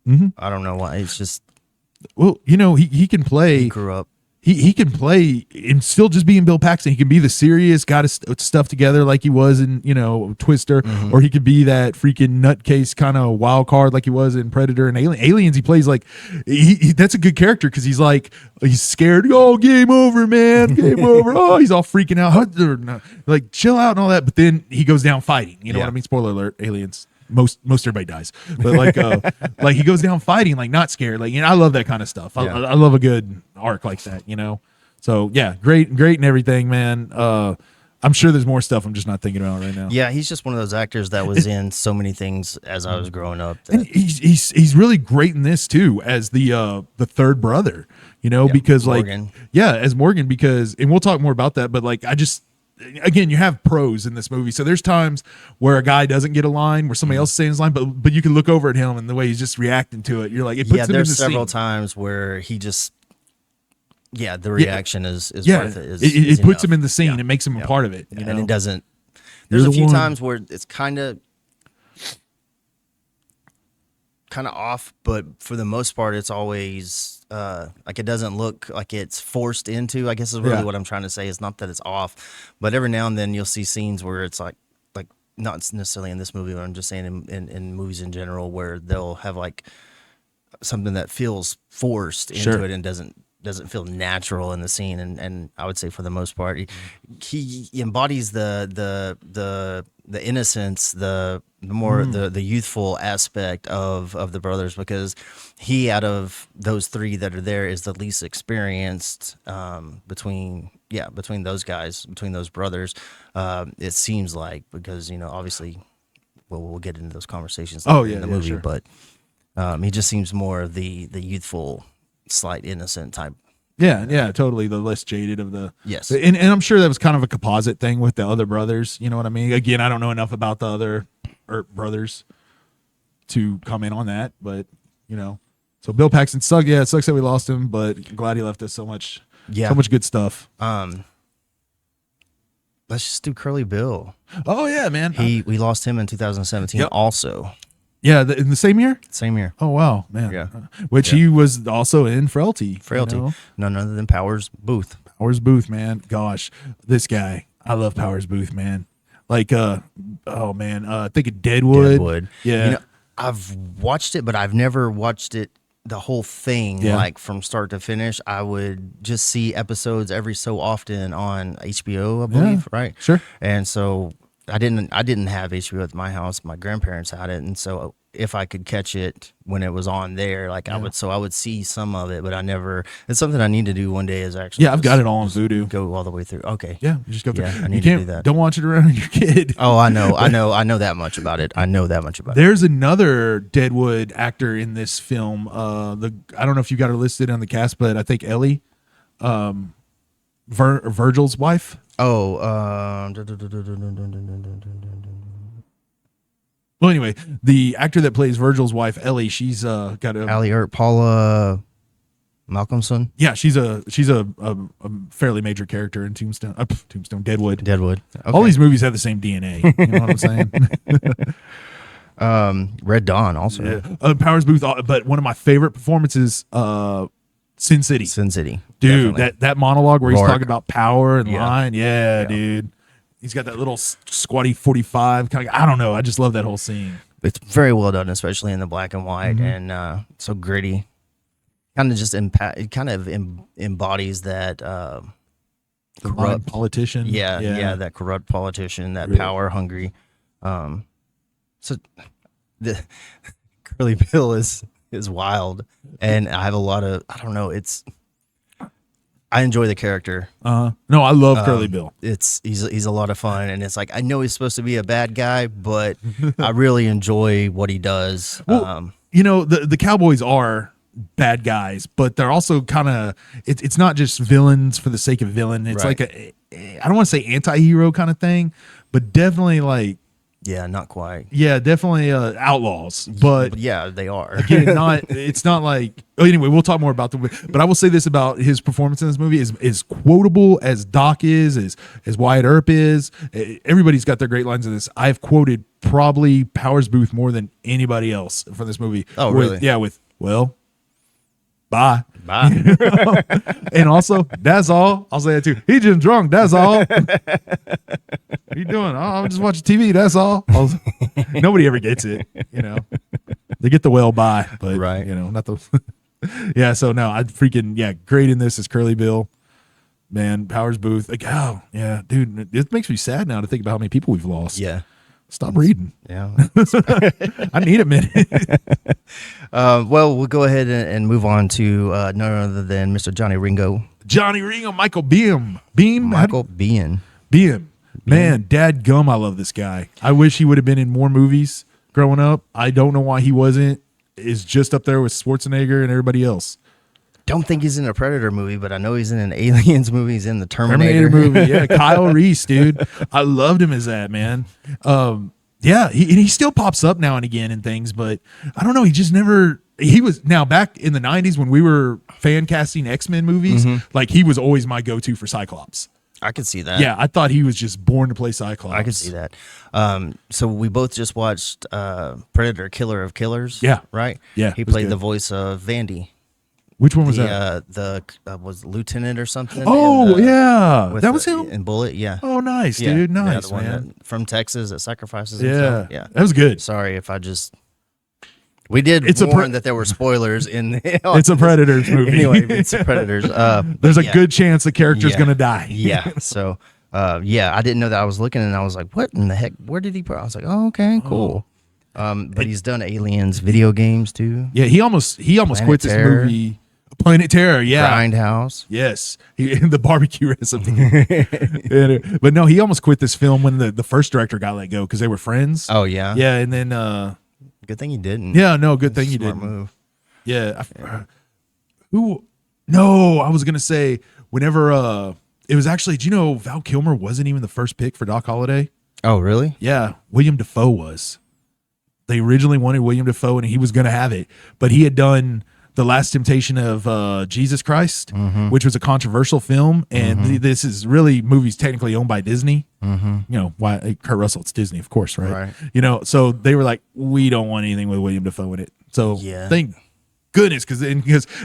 Mm-hmm. I don't know why. It's just Well, he can play. he grew up. He can play and still just being Bill Paxton. He can be the serious, got his stuff together like he was in, Twister, or he could be that freaking nutcase kind of wild card like he was in Predator and Aliens. He plays like, that's a good character because he's scared. Oh, game over, man. Game over. Oh, he's all freaking out. Like, chill out and all that. But then he goes down fighting. You know what I mean? Spoiler alert, Aliens. Most everybody dies, but like he goes down fighting, like not scared. Like, I love that kind of stuff. I love a good arc like that, So yeah, great and everything, man. I'm sure there's more stuff I'm just not thinking about right now. Yeah, he's just one of those actors that was in so many things as I was growing up. And he's really great in this too, as the third brother, because Morgan. as Morgan, because, and we'll talk more about that, but like again, you have pros in this movie. So there's times where a guy doesn't get a line, where somebody else is saying his line, but you can look over at him and the way he's just reacting to it. You're like, it puts him in the there's several scene. times where he just, the reaction is worth it. It puts him enough. in the scene. It makes him a part of it. And it doesn't. There's You're a the few one. times where it's kind of off, but for the most part, it's always like it doesn't look like it's forced into. I guess is really what I'm trying to say. It's not that it's off, but every now and then you'll see scenes where it's like not necessarily in this movie, but I'm just saying in movies in general where they'll have like something that feels forced into it and doesn't feel natural in the scene. And I would say for the most part, he embodies the innocence, the more the youthful aspect of the brothers, because he, out of those three that are there, is the least experienced between those guys, between those brothers. It seems like, because obviously, we'll get into those conversations in the movie, but he just seems more of the youthful, slight innocent type. Yeah, totally. The less jaded of the Yes. and I'm sure that was kind of a composite thing with the other brothers. You know what I mean? Again, I don't know enough about the other Earp brothers to comment on that, but so Bill Paxton sucked. Yeah, it sucks that we lost him, but glad he left us so much good stuff. Let's just do Curly Bill. Oh yeah, man. We lost him in 2017 also. Yeah, in the same year. Same year. Oh wow, man. Yeah. Which he was also in Frailty. None other than Powers Boothe. Powers Boothe, man. Gosh, this guy. I love Powers Boothe, man. Like, think of Deadwood. Yeah. I've watched it, but I've never watched it the whole thing, like from start to finish. I would just see episodes every so often on HBO, I believe, right? Sure. And so I didn't have HBO at my house. My grandparents had it, and so if I could catch it when it was on there. Like I would see some of it, but I never. It's something I need to do one day. Is actually I've got it all on Voodoo. Go all the way through. Okay. Yeah, you just go through. Yeah, I need you to can't do that. Don't watch it around your kid. Oh, I know that much about it. I know that much about it. There's another Deadwood actor in this film. I don't know if you got her listed on the cast, but I think Ellie, Virgil's wife. Oh, Well, anyway, the actor that plays Virgil's wife, Ellie, she's got a Elliot Earp, Paula Malcolmson. yeah, she's a fairly major character in Tombstone. Deadwood. Okay. All these movies have the same DNA. You know what I'm saying? Red Dawn also. Yeah. Powers Boothe, but one of my favorite performances, Sin City. Sin City. Dude, Definitely. that monologue where he's Rourke. talking about power and Yeah. line. Yeah, dude. He's got that little squatty 45 kind of, I don't know. I just love that whole scene. It's very well done, especially in the black and white, Mm-hmm. and so gritty. Kind of just it kind of embodies that Corrupt politician. yeah, that corrupt politician, that Really. power hungry. So the Curly Bill is wild, and I have a lot of I don't know. I enjoy the character. No, I love Curly Bill. He's a lot of fun, and it's like I know he's supposed to be a bad guy, but I really enjoy what he does. Well, you know, the Cowboys are bad guys, but they're also kind of it's not just villains for the sake of villain. It's Right. like I don't want to say anti-hero kind of thing, but definitely like Yeah, not quite. definitely outlaws. But Yeah, they are. again, it's not like anyway, we'll talk more about but I will say this about his performance in this movie is quotable as Doc is, as Wyatt Earp is. Everybody's got their great lines in this. I've quoted probably Powers Boothe more than anybody else from this movie. Oh, With- really? Yeah, with bye. Bye. And also, that's all. I'll say that too. He just drunk. That's all. What you doing? Oh, I'm just watching TV. That's all. Nobody ever gets it. You know, they get the well by, but Right. you know, not the. Yeah. So no, I freaking great in this is Curly Bill, man. Powers Boothe. Like, oh yeah, dude. It makes me sad now to think about how many people we've lost. Yeah. Stop reading. Yeah. I need a minute. Well, we'll go ahead and move on to none other than Mr. Johnny Ringo, Johnny Ringo, Michael Biehn. Biehn. Michael Biehn. Biehn. Man, dad gum, I love this guy. I wish he would have been in more movies growing up. I don't know why he wasn't. Is just up there with Schwarzenegger and everybody else. Don't think he's in a Predator movie, but I know he's in an Aliens movie. He's in the Terminator, Movie. Yeah, Kyle Reese, dude. I loved him as that, man. Yeah, he still pops up now and again in things, but I don't know. He just never. He was now back in the 90s when we were fan casting X-Men movies. Like he was always my go-to for Cyclops. I could see that. Yeah, I thought he was just born to play Cyclops. I could see that. So we both just watched Predator: Killer of Killers. Yeah. Right. Yeah, He it was played good. the voice of Vandy. Which one was that? Was Lieutenant or something? Oh, in the- yeah. with That was the- him? in Bullet. Yeah. Oh, nice, Yeah. dude. Yeah, Nice, the one man. from Texas that sacrifices Yeah. himself. Yeah. That was good. Sorry if I just. We did It's a warn that there were spoilers in. It's a Predators movie. Anyway, it's a Predators. There's a yeah. good chance the character's Yeah. going to die. Yeah. So, I didn't know that. I was looking and I was like, what in the heck? Where did he put? I was like, oh, okay, cool. But he's done Aliens video games too. Yeah, he almost quit this Terror. movie. Planet Terror, yeah. Grindhouse. Yes. The barbecue recipe. But no, he almost quit this film when the first director got let go because they were friends. Oh yeah. Yeah, and then Good thing he didn't. yeah, no, good thing you Smart didn't. move. Yeah. Who? No, I was gonna say whenever it was actually. Do you know Val Kilmer wasn't even the first pick for Doc Holliday? Oh really? Yeah, William Dafoe was. They originally wanted William Dafoe, and he was gonna have it, but he had done The Last Temptation of Jesus Christ, which was a controversial film, and this is really movies technically owned by Disney. You know, why Kurt Russell? It's Disney, of course, right? Right. You know, so they were like, we don't want anything with William Dafoe in it. So Yeah. thank goodness, because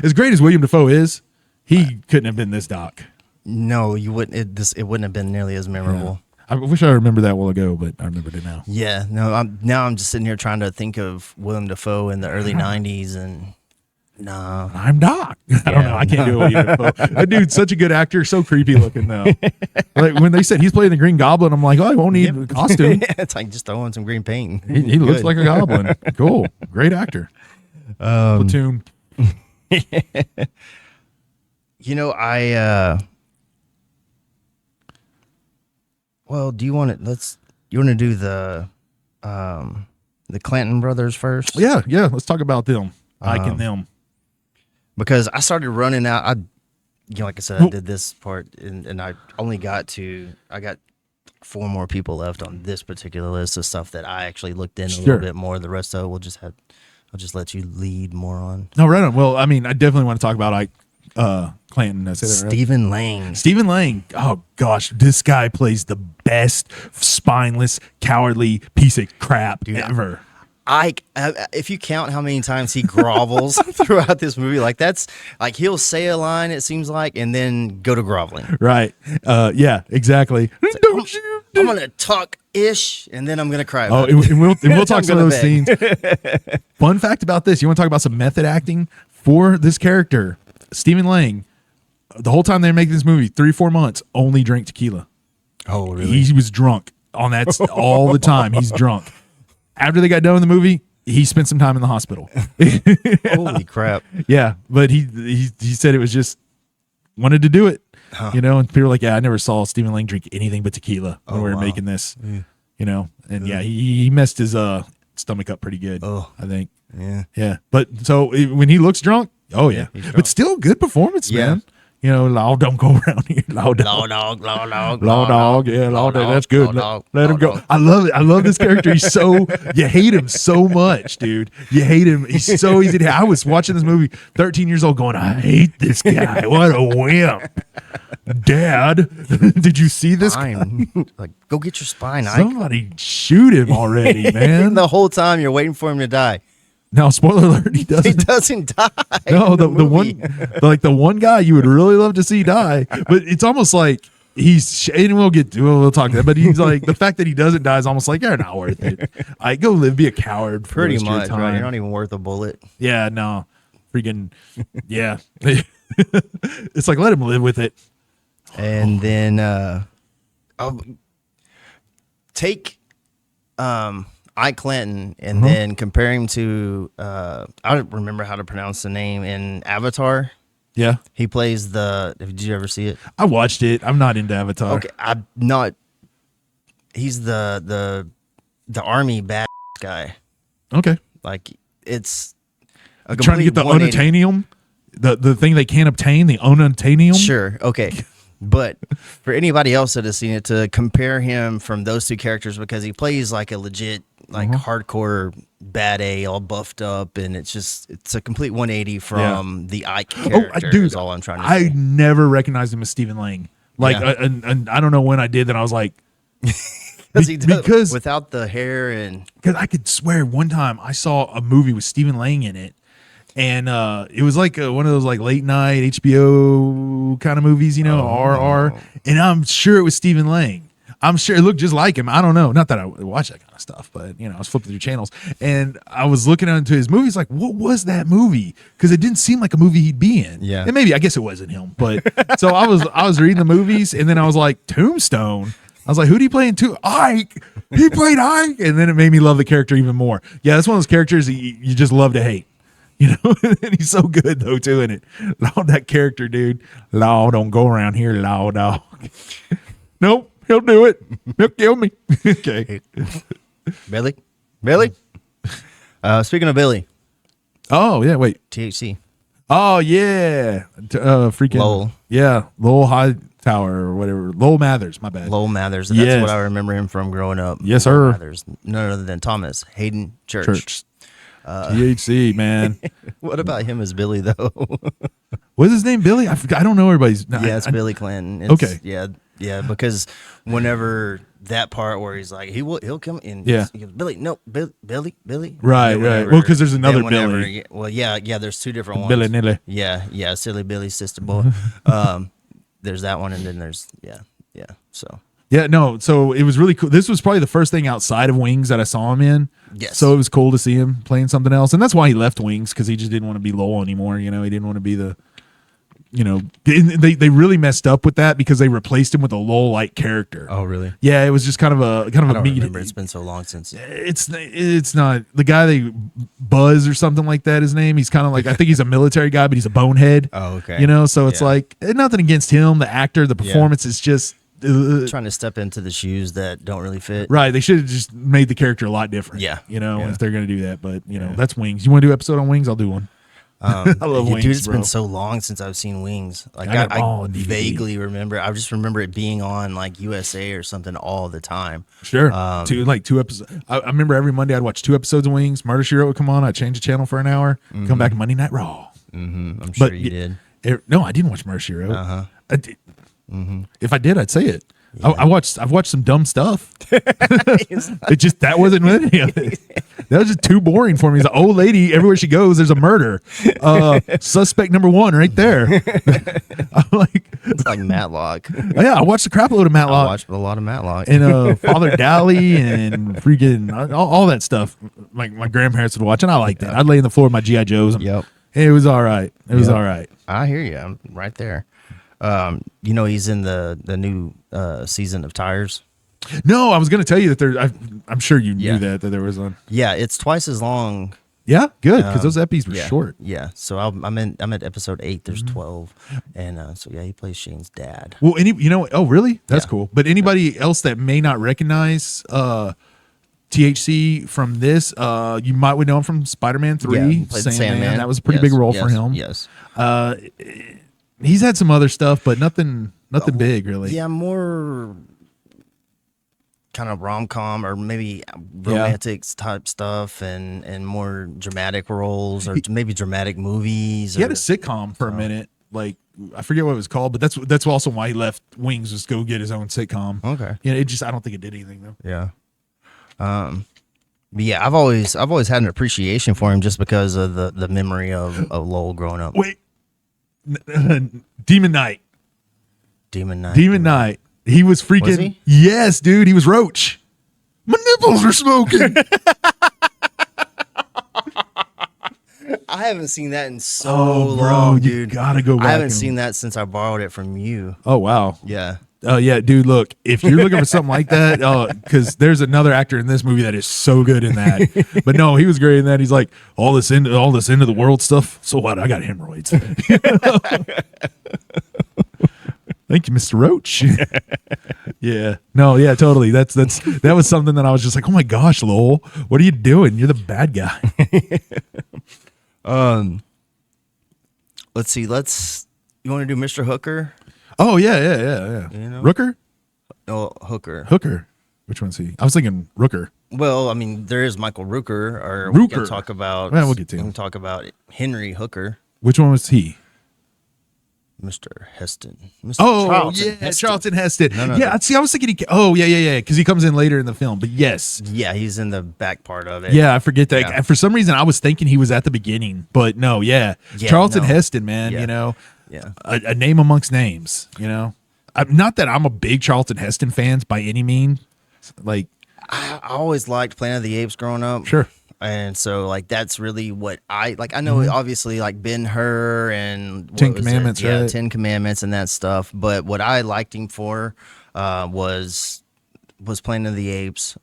as great as William Dafoe is, he couldn't have been this Doc. No, you wouldn't. It wouldn't have been nearly as memorable. I wish I remembered that a while ago, but I remembered it now. Yeah. No. I'm just sitting here trying to think of William Dafoe in the early '90s, and No. I'm Doc. I don't know. I can't do it either. But that dude's such a good actor. So creepy looking though. Like when they said he's playing the Green Goblin, I'm like, oh, I won't need a costume. It's like just throw on some green paint. He looks like a goblin. Cool. Great actor. Platoon. You know, well, do you want to you want to do the Clanton brothers first? Yeah. Let's talk about them. Ike and them. Because I started running out. Like I said, I did this part, and I got 4 more people left on this particular list of stuff that I actually looked in a little bit more. The rest of it I'll just let you lead more on. No, right on. Well, I mean, I definitely want to talk about Ike Clanton. I said that right? Stephen Lang. Stephen Lang. Oh gosh, this guy plays the best spineless, cowardly piece of crap ever. Ike, if you count how many times he grovels throughout this movie, like that's like he'll say a line, it seems like, and then go to groveling. Right. Yeah, exactly. Don't you? I'm gonna talk ish, and then I'm gonna cry. Oh, and we'll talk some of those scenes. Fun fact about this: you want to talk about some method acting for this character, Stephen Lang? The whole time they're making this movie, 3-4 months, only drank tequila. Oh, really? He was drunk on that all the time. He's drunk. After they got done with the movie, he spent some time in the hospital. Holy crap! Yeah, but he said it was just wanted to do it, you know. And people were like, "Yeah, I never saw Stephen Lang drink anything but tequila when we were making this, you know." And yeah, he messed his stomach up pretty good. I think. Yeah. But so when he looks drunk, but still good performance, man. You know, law don't go around here. Law dog. Yeah, law dog. That's good. Let him go. I love it. I love this character. You hate him so much, dude. You hate him. He's so easy to hate. I was watching this movie, 13 years old, going, I hate this guy. What a wimp. Dad, did you see this guy? Like, go get your spine, Ike. Somebody shoot him already, man. The whole time you're waiting for him to die. Now, spoiler alert, he doesn't die. No, the one guy you would really love to see die, but it's almost like and we'll talk to that, but he's like, the fact that he doesn't die is almost like, you're not worth it. I go live, be a coward for pretty the rest much, of your time. right? You're not even worth a bullet. Yeah, no. Freaking, yeah. It's like, let him live with it. And then I'll take Ike Clanton and then compare him to I don't remember how to pronounce the name in Avatar. Yeah, he plays did you ever see it? I watched it. I'm not into Avatar. Okay, I'm not. He's the army bad guy. Okay, like it's trying to get the unobtainium, the thing they can't obtain, the unobtainium. Sure. Okay. But for anybody else that has seen it, to compare him from those two characters, because he plays like a legit, like hardcore bad A, all buffed up, and it's a complete 180 from the Ike character. Dude, is all I'm trying to say. I never recognized him as Stephen Lang. Like, and I don't know when I did that. I was like, because without the hair and because I could swear one time I saw a movie with Stephen Lang in it. And it was like one of those like late night HBO kind of movies, you know, RR. And I'm sure it was Stephen Lang. I'm sure it looked just like him. I don't know. Not that I watch that kind of stuff, but you know, I was flipping through channels and I was looking into his movies like, what was that movie? Because it didn't seem like a movie he'd be in. Yeah. And maybe I guess it wasn't him. But so I was reading the movies and then I was like, Tombstone. I was like, who did he play in Ike? He played Ike. And then it made me love the character even more. Yeah, that's one of those characters that you just love to hate. You know, and he's so good though too in it. Law, that character, dude. Law, don't go around here, Law dog. Nope, he'll do it. He'll kill me. Okay. Billy. Speaking of Billy. Oh yeah, wait. THC. Oh yeah, freaking Lowell. Yeah, Lowell Hightower or whatever. Lowell Mathers. My bad. Lowell Mathers. That's what I remember him from growing up. Yes, sir. Mathers. None other than Thomas Hayden Church. THC, man. What about him as Billy though? What's his name? Billy? I don't know everybody's. Yeah, it's Billy Clanton. Okay. Yeah, because whenever that part where he's like, he'll come in. Yeah. He goes, Billy, no, Billy. Right. Well, because there's another Billy. Yeah. There's two different ones. Billy Nilly. Yeah. Silly Billy, sister boy. There's that one, and then there's So. Yeah, no. So it was really cool. This was probably the first thing outside of Wings that I saw him in. Yes. So it was cool to see him playing something else, and that's why he left Wings, because he just didn't want to be Lowell anymore. He didn't want to be the. They really messed up with that because they replaced him with a Lowell-like character. Oh, really? Yeah, it was just kind of a I don't meat. remember. It's been so long since. It's not the guy they Buzz or something like that. His name. He's kind of like, I think he's a military guy, but he's a bonehead. Oh, okay. So it's like nothing against him. The actor, the performance is just trying to step into the shoes that don't really fit. right. They should have just made the character a lot different. Yeah. If they're gonna do that, but that's Wings. You want to do an episode on Wings? I'll do one. I love Wings, dude. It's bro. been so long since I've seen Wings. Like I got them all I on DVD. vaguely remember. I just remember it being on like USA or something all the time. Sure. Two episodes. I remember every Monday I'd watch 2 episodes of Wings. Murder, She Wrote would come on. I'd change the channel for an hour. Come back Monday Night Raw. I'm sure you did. No, I didn't watch Murder, She Wrote. I did. If I did, I'd say it. Yeah. I've watched some dumb stuff. It just that wasn't any of it. That was just too boring for me. It's an old lady everywhere she goes. There's a murder. Suspect number 1 right there. I'm like, It's like Matlock. yeah, I watched the crap load of I Matlock watched a lot of Matlock. and Father Dally and freaking all that stuff. Like my grandparents would watch, and I liked it. I'd lay in the floor with my GI Joes. Yep. It was all right. It was all right. I hear you. I'm right there. He's in the new season of Tires. No, I was going to tell you that I'm sure you knew Yeah. that there was one. Yeah, it's twice as long. Yeah, good, because those epis were short. Yeah, so I'm at episode 8. There's 12, and so he plays Shane's dad. Well, oh really? That's Yeah. cool. But anybody else that may not recognize THC from this, you might would know him from Spider-Man 3. Yeah, he played Sandman. That was a pretty big role for him. Yes. He's had some other stuff, but nothing big really. Yeah, more kind of rom-com or maybe romantic type stuff and more dramatic roles or maybe dramatic movies. He had a sitcom for a minute. Like, I forget what it was called, but that's also why he left Wings, was go get his own sitcom. Okay. I don't think it did anything though. Yeah. But yeah, I've always had an appreciation for him just because of the memory of Lowell growing up. Wait, Demon Knight. Demon Knight. Demon Knight. He was freaking. Was he? Yes, dude. He was Roach. My nipples are smoking. I haven't seen that in so bro, long, you dude. gotta go back I haven't and- seen that since I borrowed it from you. Oh wow. Yeah. Oh yeah, dude. Look, if you're looking for something like that, because there's another actor in this movie that is so good in that. But no, he was great in that. He's like all this end of the world stuff. So what? I got hemorrhoids. Thank you, Mr. Roach. Yeah. No, yeah, totally. That was something that I was just like, oh my gosh, Lowell, what are you doing? You're the bad guy. Let's see. You want to do Mr. Hooker? Oh yeah. You know? Rooker? Oh, Hooker. Hooker. Which one's he? I was thinking Rooker. Well, I mean, there is Michael Rooker, or we can Rooker. talk about. Well, we'll get to we him. can talk about Henry Hooker, Which one was he? Mr. Heston. Mr. Oh, Charlton yeah, Heston. Charlton Heston. No, yeah, see, I was thinking yeah, because he comes in later in the film. But yes, Yeah, he's in the back part of it. yeah, I forget that. Yeah. For some reason, I was thinking he was at the beginning, but no, yeah, Yeah, Charlton no. Heston, man, Yeah. a name amongst names, Not that I'm a big Charlton Heston fan by any means. Like, I always liked Planet of the Apes growing up. sure, And so, like, that's really what I like. I know, obviously, like Ben-Hur and what Ten was it? Commandments, yeah, right? 10 Commandments and that stuff. But what I liked him for was Planet of the Apes.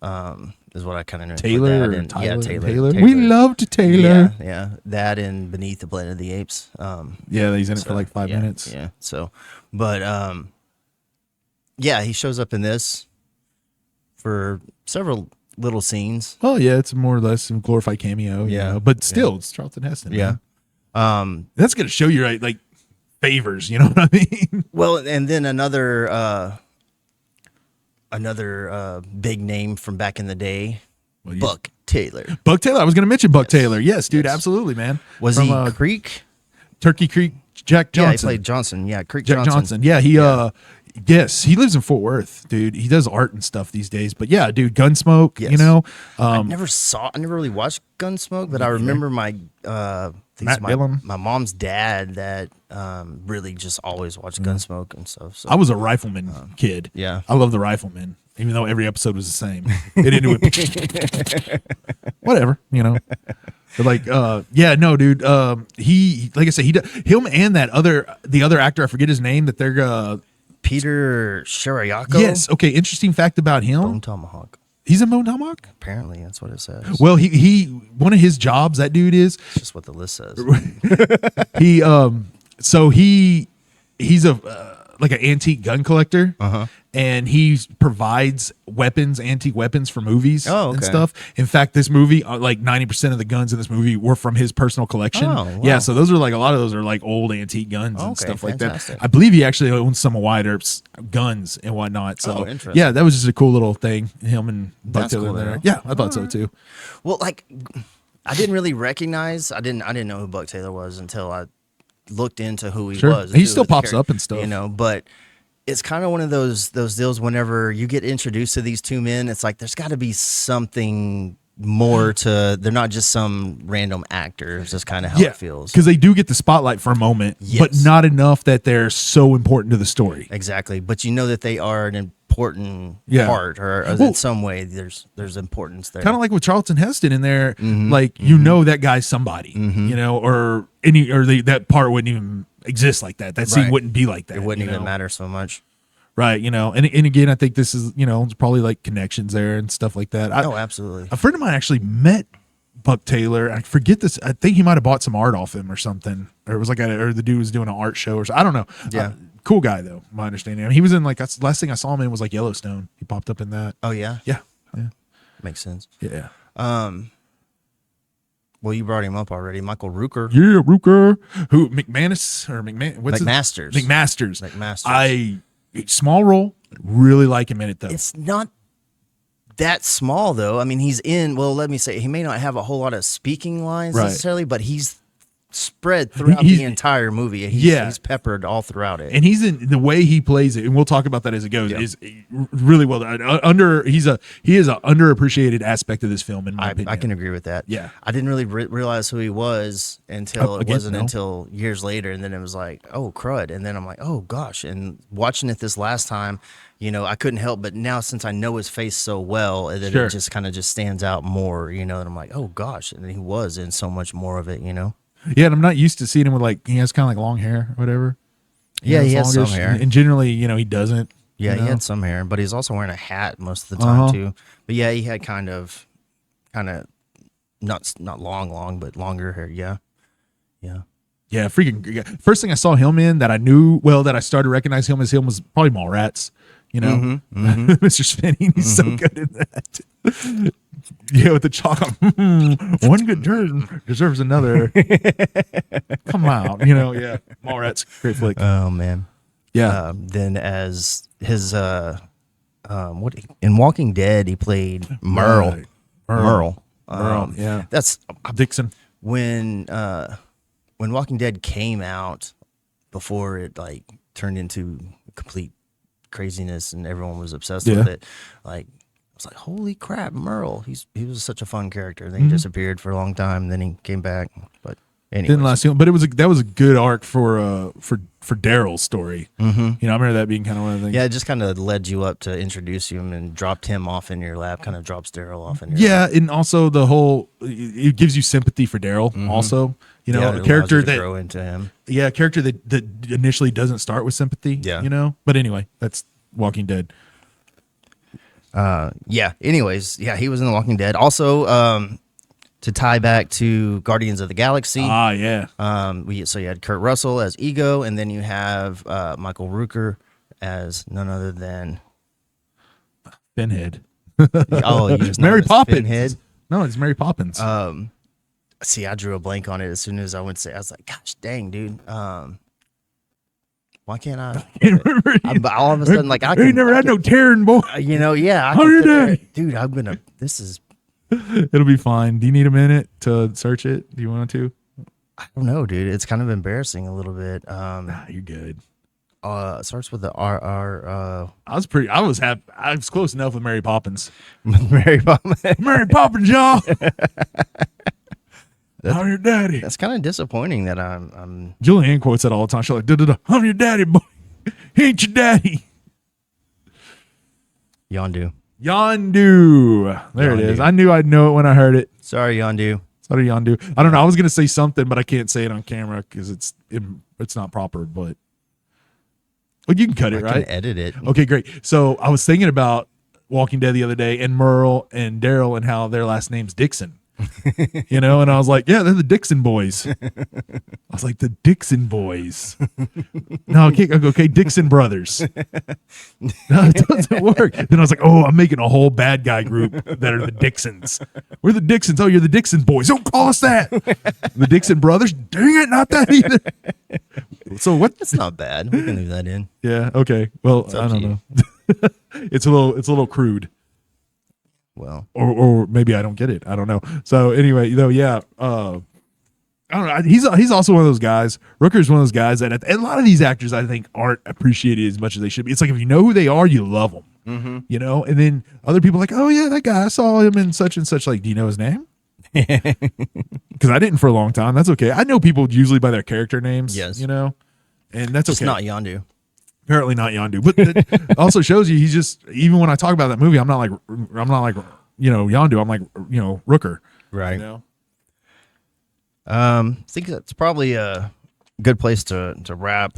Is what I kind of knew. Taylor, That or and, Tyler, yeah, Taylor. We loved Taylor. Yeah, that and Beneath the Planet of the Apes. Yeah, he's in it So, for like 5 yeah, minutes. Yeah. So, but yeah, he shows up in this for several little scenes. Oh yeah, it's more or less a glorified cameo. Yeah. But still, it's Charlton Heston. Yeah. man. That's gonna show you right, like favors. You know what I mean? Well, and then another big name from back in the day, Well, you- Buck Taylor. Buck Taylor. I was gonna mention Buck Taylor. Yes, dude, Yes. absolutely, man. Was From, he Creek? Turkey Creek? Jack Johnson. Yeah, he played Johnson. Yeah, Creek Jack Johnson. Johnson. Yeah, he Yes, he lives in Fort Worth, dude. He does art and stuff these days. But yeah, dude, Gunsmoke, Yes. you know. I never really watched Gunsmoke, but I remember I think it's Matt Dillon. my mom's dad that really just always watched Gunsmoke and stuff. So I was a rifleman kid. yeah. I love the Rifleman, even though every episode was the same. It ended with whatever, you know. But like, yeah, no, dude. He, like I said, him and the other actor, I forget his name. That they're Peter Shirayako. yes. Okay, interesting fact about him. Bone Tomahawk. He's in Bone Tomahawk. Apparently, that's what it says. Well, he one of his jobs, that dude is It's just what the list says. he so he's a like an antique gun collector, and he provides antique weapons for movies and okay. stuff. In fact, this movie, like 90% of the guns in this movie were from his personal collection. Oh, wow. Yeah, so those are like a lot of those are like old antique guns and Okay, stuff like fantastic. that. I believe he actually owns some of Wyatt Earp's guns and whatnot. So interesting. yeah, that was just a cool little thing. Him and Buck That's Taylor cool, there. though. Yeah, I thought so too. Well, like I didn't really recognize. I didn't know who Buck Taylor was until I looked into who he Sure. was. He who still the pops char- up and stuff. you know. But it's kind of one of those deals. Whenever you get introduced to these two men, it's like there's got to be something more to. They're not just some random actors. That's kind of how it feels. because they do get the spotlight for a moment, but Yes. not enough that they're so important to the story. Exactly, but you know that they are an important Yeah. part, or Well- in some way, there's importance there. Kind of like with Charlton Heston in there, Mm-hmm. like you know that guy's somebody, you know, or that part wouldn't even exist like that. That scene Right. wouldn't be like that. It wouldn't you even know? matter so much. Right? You know, and again, I think this is it's probably like connections there and stuff like that. Oh, absolutely. A friend of mine actually met Buck Taylor. I forget this. I think he might have bought some art off him or something, or it was like or the dude was doing an art show or something. I don't know. Yeah. Cool guy though. My understanding. I mean, he was in like that's the last thing I saw him in was like Yellowstone. He popped up in that. Oh yeah, Yeah. Yeah. makes sense. Yeah. Well, you brought him up already, Michael Rooker. Yeah, Rooker. Who McManus or what's his- McMasters. McMasters. McMasters. Small role. Really like him in it though. It's not that small though. I mean, he's in. Well, let me say, he may not have a whole lot of speaking lines Right. necessarily, but he's spread throughout He's- the entire movie. He's peppered all throughout it. And he's in the way he plays it, and we'll talk about that as it goes. Yeah. Is really well done. He is an underappreciated aspect of this film, in my opinion. I can agree with that. Yeah. I didn't really realize who he was until it Again, wasn't no. until years later, and then it was like, oh crud, and then I'm like, oh gosh, and watching it this last time, I couldn't help but now since I know his face so well, and then Sure. it just kind of just stands out more, and I'm like, oh gosh, and he was in so much more of it, Yeah, and I'm not used to seeing him with he has kind of like long hair, or whatever. Yeah, he it's has some longish, hair. and generally, he doesn't. Yeah, you he know? had some hair, but he's also wearing a hat most of the time too. But yeah, he had kind of not long, but longer hair. Yeah. Yeah, freaking. First thing I saw him in that I knew that I started to recognize him as him was probably Mallrats. Mr. Spinning, he's so good in that. Yeah, with the chocolate. One good turn deserves another. Come out, yeah. Mallrats, great flick. Oh man. Yeah. Then as his what in Walking Dead he played Merle. Right. Merle. Merle, yeah. That's Dixon. when Walking Dead came out before it turned into complete craziness and everyone was obsessed with it. I was like, holy crap, Merle. He was such a fun character. Then he disappeared for a long time. Then he came back. But anyway, Didn't last too long, but that was a good arc for Daryl's story. Mm-hmm. I remember that being kind of one of the things. yeah, it just kind of led you up to introduce him and dropped him off in your lap. Kind of drops Daryl off in your lap. Yeah, and also the whole it gives you sympathy for Daryl. Also, Yeah, it a allows character you to that grow into him. a character that initially doesn't start with sympathy. Yeah. But anyway, that's Walking Dead. Yeah. Anyways, yeah, he was in The Walking Dead. Also, to tie back to Guardians of the Galaxy. Yeah. So you had Kurt Russell as Ego, and then you have Michael Rooker as none other than Pinhead. you just know Mary him as Poppins. Pinhead. No, it's Mary Poppins. See, I drew a blank on it as soon as I went to say. I was like, "Gosh, dang, dude, why can't I?" All of a sudden, I ain't never had no Terran boy. Yeah, How you doing? dude? I'm gonna. This is. It'll be fine. Do you need a minute to search it? Do you want to? I don't know, dude. It's kind of embarrassing a little bit. You're good. Starts with the R. I was close enough with Mary Poppins. Mary Poppins. Mary Poppins, y'all. I'm your daddy. That's kind of disappointing that I'm. Julianne quotes that all the time. She's like, "Da-da-da, I'm your daddy, boy. He ain't your daddy." Yondu. Yondu. There it is. Yondu. I knew I'd know it when I heard it. Sorry, Yondu. Sorry, Yondu. I don't know. I was gonna say something, but I can't say it on camera because it's not proper. But you can cut it, I right? can edit it. Okay, great. So I was thinking about Walking Dead the other day, and Merle and Daryl, and how their last name's Dixon. And I was like, yeah, they're the Dixon boys. I was like, the Dixon boys. No, okay, Dixon brothers. No, it doesn't work. Then I was like, oh, I'm making a whole bad guy group that are the Dixons. We're the Dixons. Oh, you're the Dixon boys. Don't call us that. The Dixon brothers. Dang it, not that either. So what? That's not bad. We can leave that in. Yeah. Okay. Well, I don't know. It's a little crude. Well, or maybe I don't get it. I don't know. So anyway, yeah. I don't know. He's also one of those guys. Rooker's one of those guys that a lot of these actors I think aren't appreciated as much as they should be. It's like if you know who they are, you love them. Mm-hmm. And then other people are like, oh yeah, that guy, I saw him in such and such. Like, do you know his name? Because I didn't for a long time. That's okay. I know people usually by their character names. Yes. And that's just okay. not Yondu. Apparently not Yondu, but that also shows you he's just, even when I talk about that movie, I'm not like Yondu. I'm like Rooker, right? I think that's probably a good place to wrap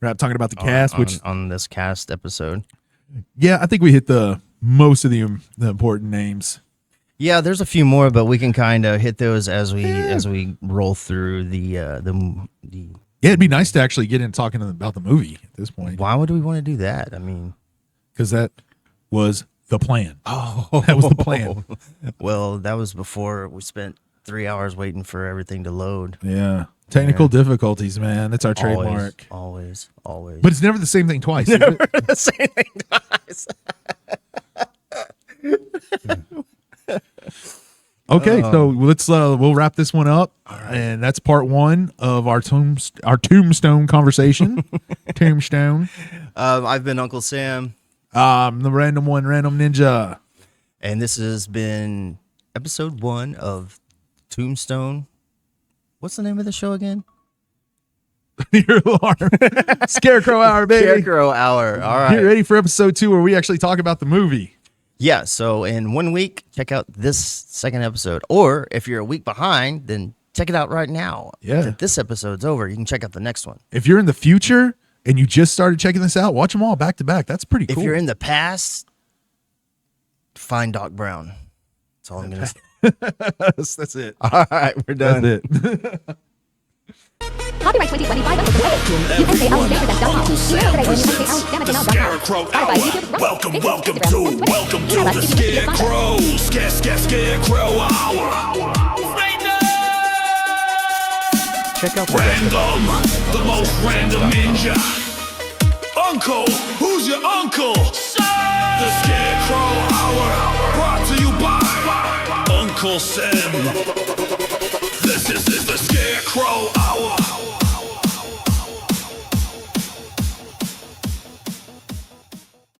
talking about the cast, on this cast episode. Yeah, I think we hit the most of the important names. Yeah, there's a few more, but we can kind of hit those as we roll through the. Yeah, it'd be nice to actually get in talking about the movie at this point. Why would we want to do that? I mean, because that was the plan. Oh, that was the plan. Well, that was before we spent 3 hours waiting for everything to load. Yeah. Technical difficulties, man. That's our trademark. Always. But it's never the same thing twice. Never the same thing twice. Okay, so let's we'll wrap this one up, and that's part one of our Tombstone conversation. Tombstone. I've been Uncle Sam. The random ninja, and this has been episode 1 of Tombstone. What's the name of the show again? Your alarm. Scarecrow Hour, baby. Scarecrow Hour. All right. Get ready for episode 2 where we actually talk about the movie. Yeah, so in 1 week, check out this second episode. Or if you're a week behind, then check it out right now. Yeah. If this episode's over, you can check out the next one. If you're in the future and you just started checking this out, watch them all back to back. That's pretty cool. If you're in the past, find Doc Brown. That's all I'm going to say. That's it. All right, we're done. That's it. Copyright 2025 Uncle Sam. You can say Uncle Sam Uncle Sam presents the Scarecrow Hour. Welcome to the Scarecrow. Scarecrow Hour. Check out the Random, the most random ninja. Uncle, who's your uncle? The Scarecrow Hour, brought to you by Uncle Sam. This is the Scarecrow